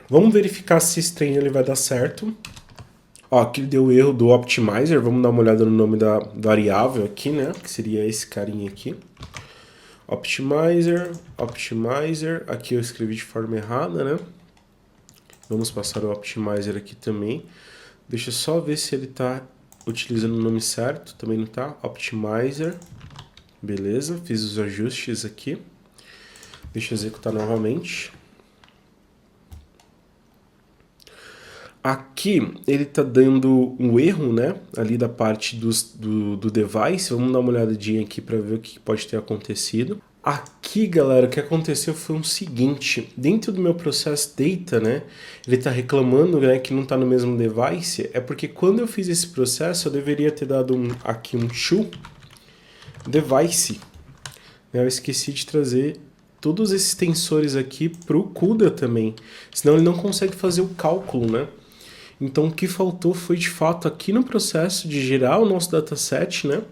Vamos verificar se esse treino ele vai dar certo. Ó, aqui deu erro do optimizer, vamos dar uma olhada no nome da variável aqui, né, que seria esse carinha aqui. Optimizer, aqui eu escrevi de forma errada, né? Vamos passar o optimizer aqui também. Deixa eu só ver se ele está utilizando o nome certo. Também não está. Optimizer. Beleza, fiz os ajustes aqui. Deixa eu executar novamente. Aqui ele está dando um erro, né? Ali da parte do device. Vamos dar uma olhadinha aqui para ver o que pode ter acontecido. Aqui, galera, o que aconteceu foi o seguinte, dentro do meu processo data, né, ele está reclamando, né, que não está no mesmo device, é porque quando eu fiz esse processo eu deveria ter dado aqui um show device, né, eu esqueci de trazer todos esses tensores aqui para o CUDA também, senão ele não consegue fazer o cálculo, né. Então o que faltou foi de fato aqui no processo de gerar o nosso dataset, né,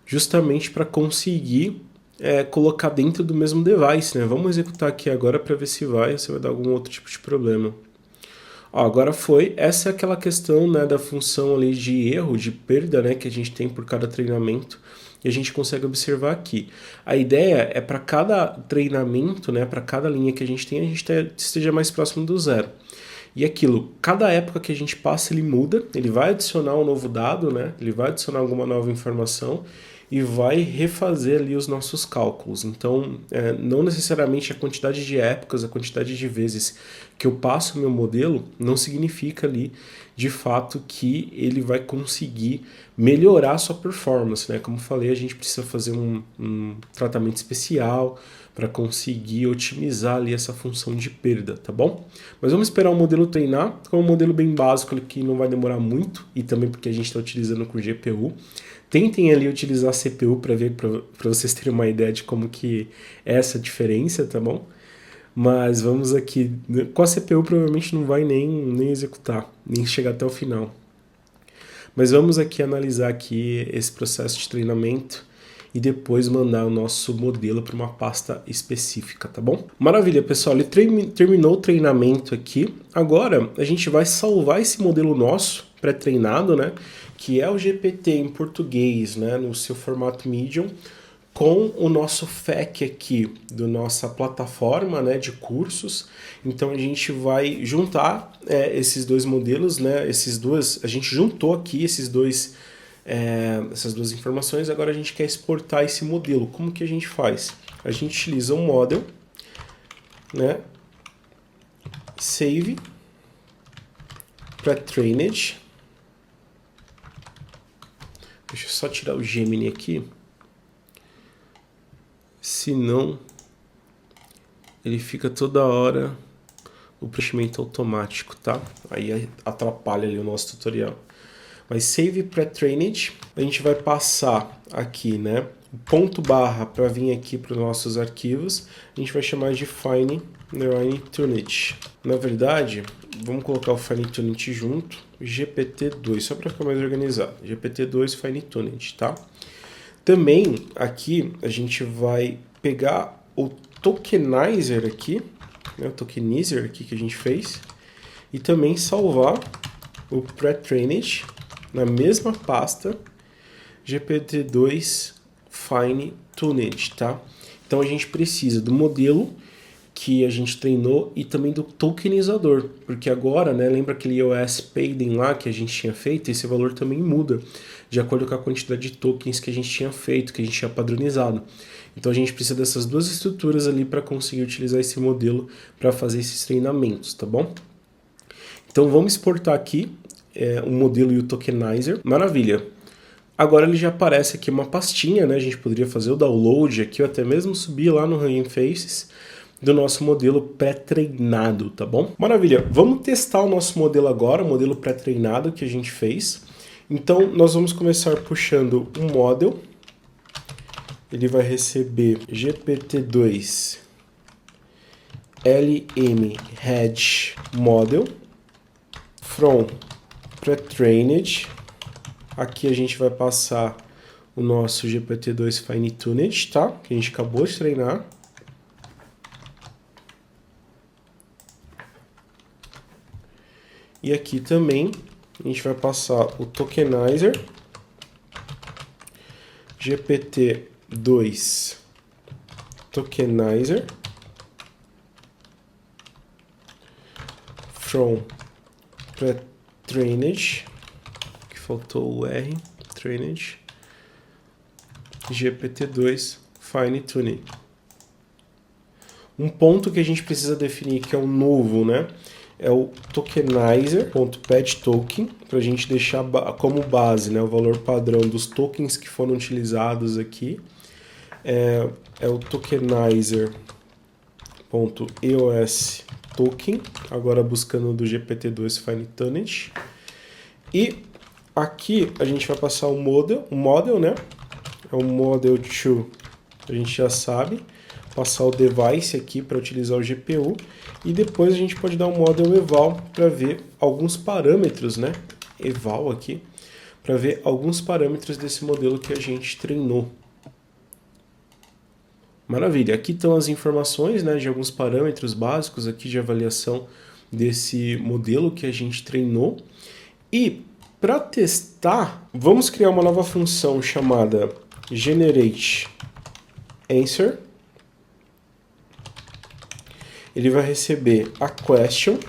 justamente para conseguir colocar dentro do mesmo device, né? Vamos executar aqui agora para ver se vai dar algum outro tipo de problema. Ó, agora foi, essa é aquela questão, né, da função ali de erro, de perda, né, que a gente tem por cada treinamento, e a gente consegue observar aqui. A ideia é para cada treinamento, né, para cada linha que a gente tem, a gente esteja mais próximo do zero. E aquilo, cada época que a gente passa, ele muda, ele vai adicionar um novo dado, né, ele vai adicionar alguma nova informação, e vai refazer ali os nossos cálculos. Então, não necessariamente a quantidade de épocas, a quantidade de vezes que eu passo o meu modelo, não significa ali, de fato, que ele vai conseguir melhorar a sua performance, né? Como falei, a gente precisa fazer um tratamento especial para conseguir otimizar ali essa função de perda, tá bom? Mas vamos esperar o modelo treinar, com um modelo bem básico que não vai demorar muito, e também porque a gente está utilizando com GPU. Tentem ali utilizar a CPU para ver, para vocês terem uma ideia de como que é essa diferença, tá bom? Mas vamos aqui, com a CPU provavelmente não vai nem executar, nem chegar até o final. Mas vamos aqui analisar aqui esse processo de treinamento e depois mandar o nosso modelo para uma pasta específica, tá bom? Maravilha, pessoal, ele terminou o treinamento aqui. Agora a gente vai salvar esse modelo nosso pré-treinado, né? Que é o GPT em português, né? No seu formato Medium, com o nosso FAQ aqui da nossa plataforma, né, de cursos. Então a gente vai juntar esses dois modelos, né? A gente juntou aqui essas duas informações, agora a gente quer exportar esse modelo. Como que a gente faz? A gente utiliza um model, né? Save pre-trained. Deixa eu só tirar o Gemini aqui. Senão ele fica toda hora o preenchimento automático, tá? Aí atrapalha ali o nosso tutorial. Mas save pre-trained, a gente vai passar aqui, né? O ponto barra para vir aqui para os nossos arquivos, a gente vai chamar de fine tuned. Na verdade, vamos colocar o fine tuned junto, GPT-2, só para ficar mais organizado. GPT-2 fine tuned, tá? Também aqui a gente vai pegar o tokenizer aqui, né, o tokenizer aqui que a gente fez, e também salvar o pre-trained na mesma pasta GPT-2 Fine Tuned, tá? Então a gente precisa do modelo que a gente treinou e também do tokenizador, porque agora, né, lembra aquele iOS Payden lá que a gente tinha feito? Esse valor também muda de acordo com a quantidade de tokens que a gente tinha feito, que a gente tinha padronizado. Então a gente precisa dessas duas estruturas ali para conseguir utilizar esse modelo para fazer esses treinamentos, tá bom? Então vamos exportar aqui o modelo e o tokenizer. Maravilha! Agora ele já aparece aqui uma pastinha, né? A gente poderia fazer o download aqui ou até mesmo subir lá no Hugging Faces do nosso modelo pré-treinado, tá bom? Maravilha! Vamos testar o nosso modelo agora, o modelo pré-treinado que a gente fez. Então nós vamos começar puxando um model. Ele vai receber GPT-2 LM Head Model from pre-trained. Aqui a gente vai passar o nosso GPT-2 Fine Tuned, tá? Que a gente acabou de treinar. E aqui também a gente vai passar o tokenizer GPT-2 tokenizer from pre-trained, que faltou o R, trained, GPT-2 Fine Tuning. Um ponto que a gente precisa definir que é o novo, né? É o tokenizer.petToken, para a gente deixar como base, né, o valor padrão dos tokens que foram utilizados aqui. é o tokenizer.eos token, agora buscando do GPT-2 Fine-Tuned. E aqui a gente vai passar o model, né? É o model to, a gente já sabe. Passar o device aqui para utilizar o GPU. E depois a gente pode dar um model eval para ver alguns parâmetros, né? Eval aqui, para ver alguns parâmetros desse modelo que a gente treinou. Maravilha, aqui estão as informações, né, de alguns parâmetros básicos aqui de avaliação desse modelo que a gente treinou. E para testar, vamos criar uma nova função chamada GenerateAnswer. Ele vai receber a question,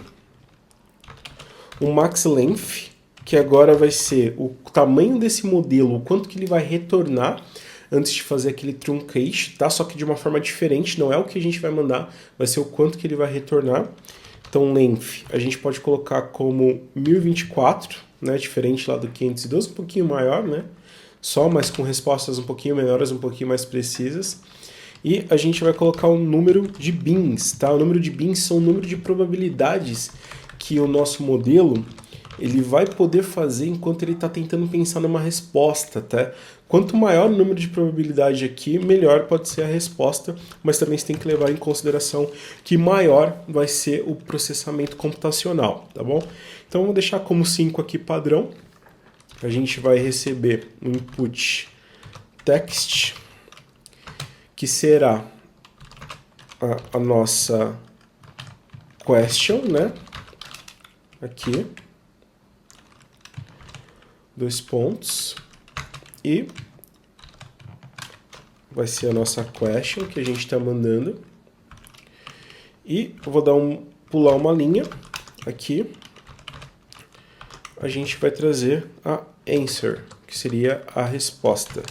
o max length, que agora vai ser o tamanho desse modelo, o quanto que ele vai retornar antes de fazer aquele truncate, tá? Só que de uma forma diferente, não é o que a gente vai mandar, vai ser o quanto que ele vai retornar. Então, length, a gente pode colocar como 1024, né? Diferente lá do 512, um pouquinho maior, né? Só, mas com respostas um pouquinho menores, um pouquinho mais precisas. E a gente vai colocar um número de bins, tá? O número de bins são o número de probabilidades que o nosso modelo ele vai poder fazer enquanto ele está tentando pensar numa resposta, tá? Quanto maior o número de probabilidade aqui, melhor pode ser a resposta, mas também você tem que levar em consideração que maior vai ser o processamento computacional, tá bom? Então, vou deixar como 5 aqui padrão. A gente vai receber um input text, que será a nossa question, né? Aqui. 2 pontos. E vai ser a nossa question que a gente está mandando. E eu vou pular uma linha aqui. A gente vai trazer a answer, que seria a resposta.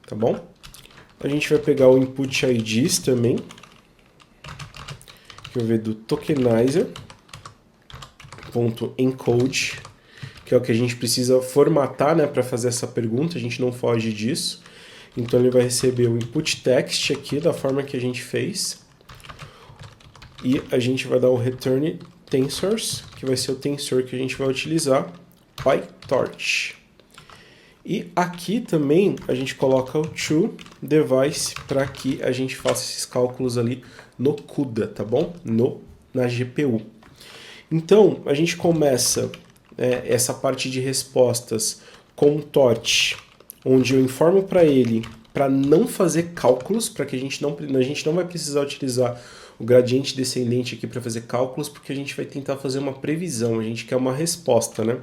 Tá bom? A gente vai pegar o input IDs também. Que eu ver do tokenizer.encode, que é o que a gente precisa formatar, né, para fazer essa pergunta, a gente não foge disso. Então ele vai receber o input text aqui da forma que a gente fez. E a gente vai dar o return tensors, que vai ser o tensor que a gente vai utilizar, PyTorch. E aqui também a gente coloca o toDevice para que a gente faça esses cálculos ali no CUDA, tá bom? Na GPU. Então, a gente começa essa parte de respostas com o Torch, onde eu informo para ele para não fazer cálculos, para que a gente não vai precisar utilizar o gradiente descendente aqui para fazer cálculos, porque a gente vai tentar fazer uma previsão, a gente quer uma resposta, né?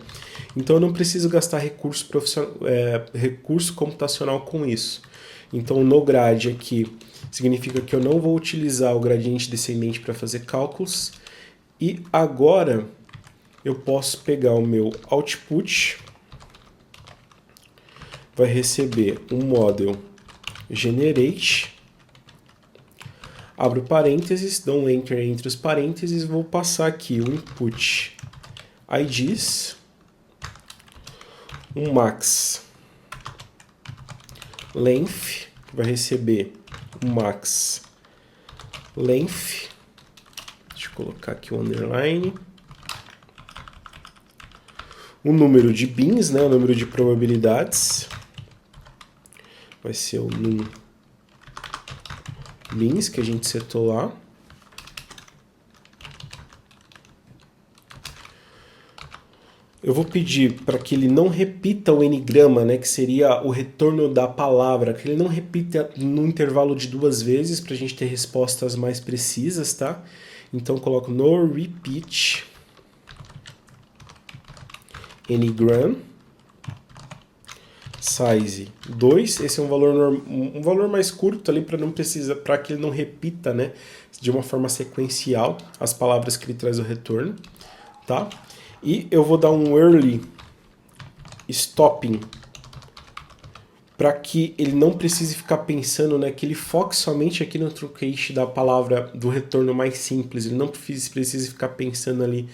Então eu não preciso gastar recurso computacional com isso. Então no grade aqui significa que eu não vou utilizar o gradiente descendente para fazer cálculos. E agora eu posso pegar o meu output, vai receber um model generate, abro parênteses, dou um enter entre os parênteses, vou passar aqui o input IDs, um max length, que vai receber um max length, deixa eu colocar aqui o underline, o número de bins, né, o número de probabilidades, vai ser o num bins que a gente setou lá. Eu vou pedir para que ele não repita o n-grama, né, que seria o retorno da palavra, que ele não repita no intervalo de 2 vezes, para a gente ter respostas mais precisas, tá? Então eu coloco no repeat n-gram size 2, esse é um valor mais curto ali para que ele não repita, né, de uma forma sequencial as palavras que ele traz o retorno, tá? E eu vou dar um early stopping para que ele não precise ficar pensando, né, que ele foque somente aqui no truncate da palavra do retorno mais simples, ele não precisa ficar pensando ali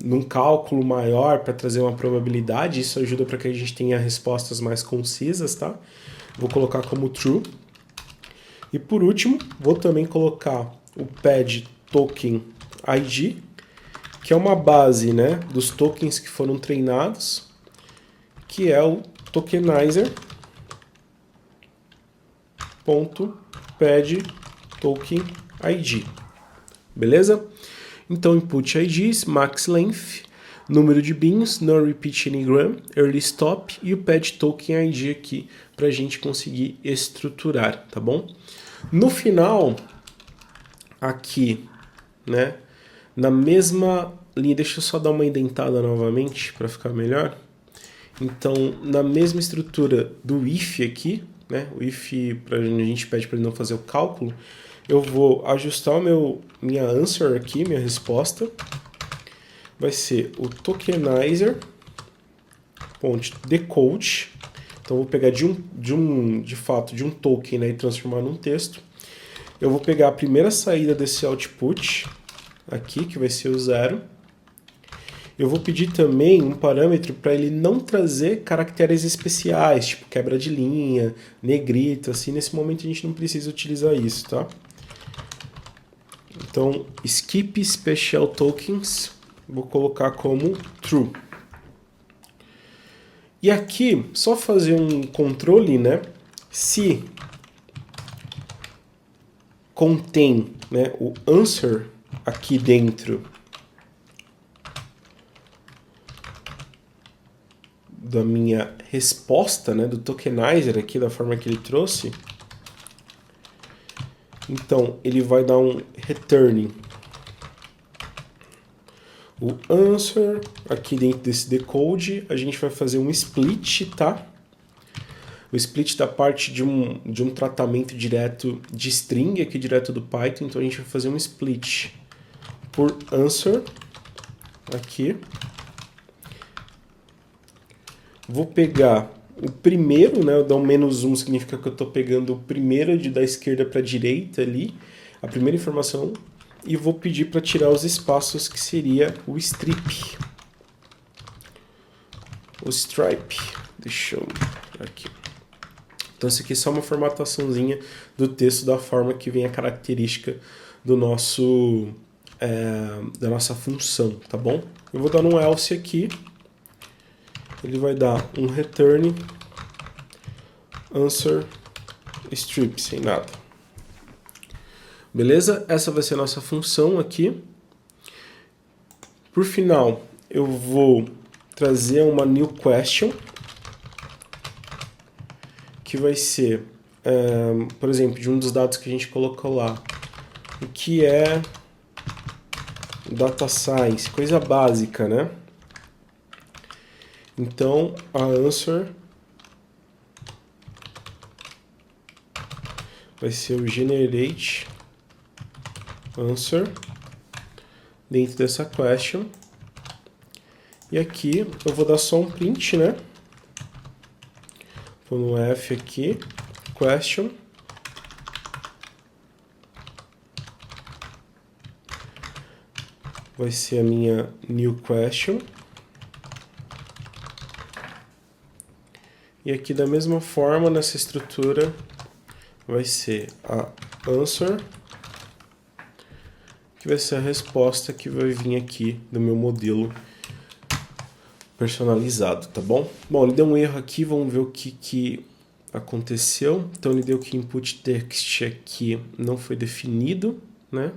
num cálculo maior para trazer uma probabilidade. Isso ajuda para que a gente tenha respostas mais concisas, tá? vou colocar como true. E por último, vou também colocar o pad token ID, que é uma base, né, dos tokens que foram treinados, que é o tokenizer .pad token ID. Beleza? Então, input IDs, max length, número de beans, no repeat anygram, early stop e o pad token ID aqui para a gente conseguir estruturar, tá bom? No final, aqui, né, na mesma linha, deixa eu só dar uma indentada novamente para ficar melhor. Então, na mesma estrutura do if aqui, né, o if a gente pede para ele não fazer o cálculo, eu vou ajustar minha answer aqui, minha resposta. Vai ser o tokenizer .decode. Então, eu vou pegar de fato de um token, né, e transformar num texto. Eu vou pegar a primeira saída desse output aqui, que vai ser o 0. Eu vou pedir também um parâmetro para ele não trazer caracteres especiais, tipo quebra de linha, negrito, assim. Nesse momento a gente não precisa utilizar isso, tá? Então, skip special tokens, vou colocar como true. E aqui, só fazer um controle, né? Se contém, né, o answer aqui dentro da minha resposta, né, do tokenizer aqui, da forma que ele trouxe, então ele vai dar um returning o answer aqui dentro desse decode. A gente vai fazer um split, tá? O split da parte de um tratamento direto de string aqui direto do Python, então a gente vai fazer um split por answer aqui. Vou pegar o primeiro, né? Eu dar um -1 significa que eu estou pegando o primeiro da esquerda para a direita ali, a primeira informação, e vou pedir para tirar os espaços, que seria o strip. O stripe. Deixa eu aqui. Então isso aqui é só uma formataçãozinha do texto da forma que vem a característica do da nossa função, tá bom? Eu vou dar um else aqui. Ele vai dar um return answer strip, sem nada. Beleza? Essa vai ser a nossa função aqui. Por final, eu vou trazer uma new question, que vai ser, por exemplo, de um dos dados que a gente colocou lá. O que é data science? Coisa básica, né? Então, a answer vai ser o generate answer dentro dessa question. E aqui eu vou dar só um print, né? Vou no F aqui, question. Vai ser a minha new question. E aqui da mesma forma, nessa estrutura, vai ser a answer, que vai ser a resposta que vai vir aqui do meu modelo personalizado, tá bom? Bom, ele deu um erro aqui, vamos ver o que aconteceu. Então ele deu que input text aqui não foi definido, né?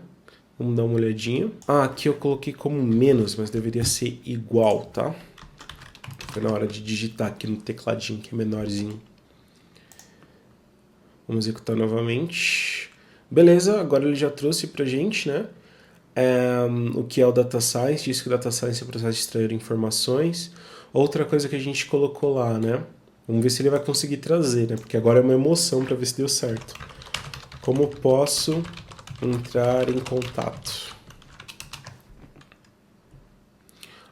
Vamos dar uma olhadinha. Ah, aqui eu coloquei como menos, mas deveria ser igual, tá? Foi na hora de digitar aqui no tecladinho, que é menorzinho. Vamos executar novamente. Beleza, agora ele já trouxe pra gente, né? O que é o Data Science. Diz que o Data Science é o processo de extrair informações. Outra coisa que a gente colocou lá, né? Vamos ver se ele vai conseguir trazer, né? Porque agora é uma emoção para ver se deu certo. Como posso entrar em contato?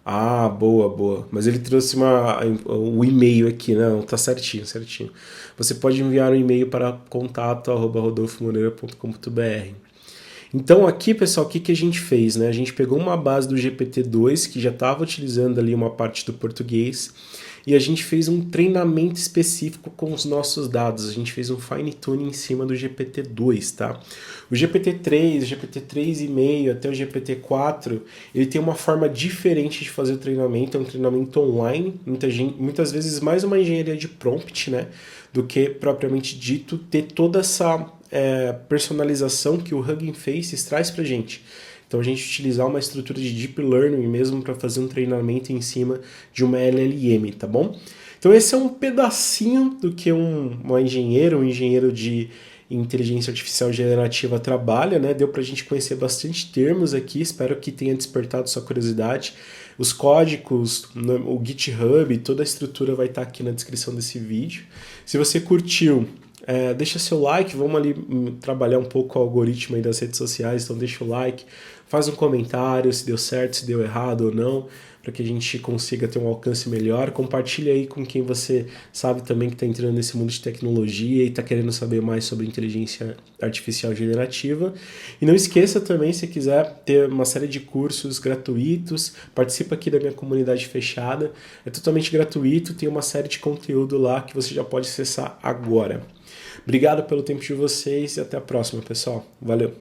Ah, boa, boa. Mas ele trouxe um e-mail aqui, não, tá certinho, certinho. Você pode enviar um e-mail para contato@rodolfomoreira.com.br. Então aqui, pessoal, o que a gente fez, né? A gente pegou uma base do GPT-2 que já estava utilizando ali uma parte do português e a gente fez um treinamento específico com os nossos dados. A gente fez um fine tuning em cima do GPT-2, tá? O GPT-3, o GPT-3,5 até o GPT-4, ele tem uma forma diferente de fazer o treinamento, é um treinamento online, muitas vezes mais uma engenharia de prompt, né? Do que propriamente dito ter toda essa personalização que o Hugging Face traz pra gente. Então a gente utilizar uma estrutura de Deep Learning mesmo para fazer um treinamento em cima de uma LLM, tá bom? Então esse é um pedacinho do que um engenheiro de inteligência artificial generativa trabalha, né? Deu pra gente conhecer bastante termos aqui, espero que tenha despertado sua curiosidade. Os códigos, o GitHub, toda a estrutura vai estar aqui na descrição desse vídeo. Se você curtiu, deixa seu like, vamos ali trabalhar um pouco o algoritmo aí das redes sociais, então deixa o like, faz um comentário se deu certo, se deu errado ou não, para que a gente consiga ter um alcance melhor. Compartilha aí com quem você sabe também que está entrando nesse mundo de tecnologia e está querendo saber mais sobre inteligência artificial generativa. E não esqueça também, se quiser ter uma série de cursos gratuitos, participa aqui da minha comunidade fechada, é totalmente gratuito, tem uma série de conteúdo lá que você já pode acessar agora. Obrigado pelo tempo de vocês e até a próxima, pessoal. Valeu!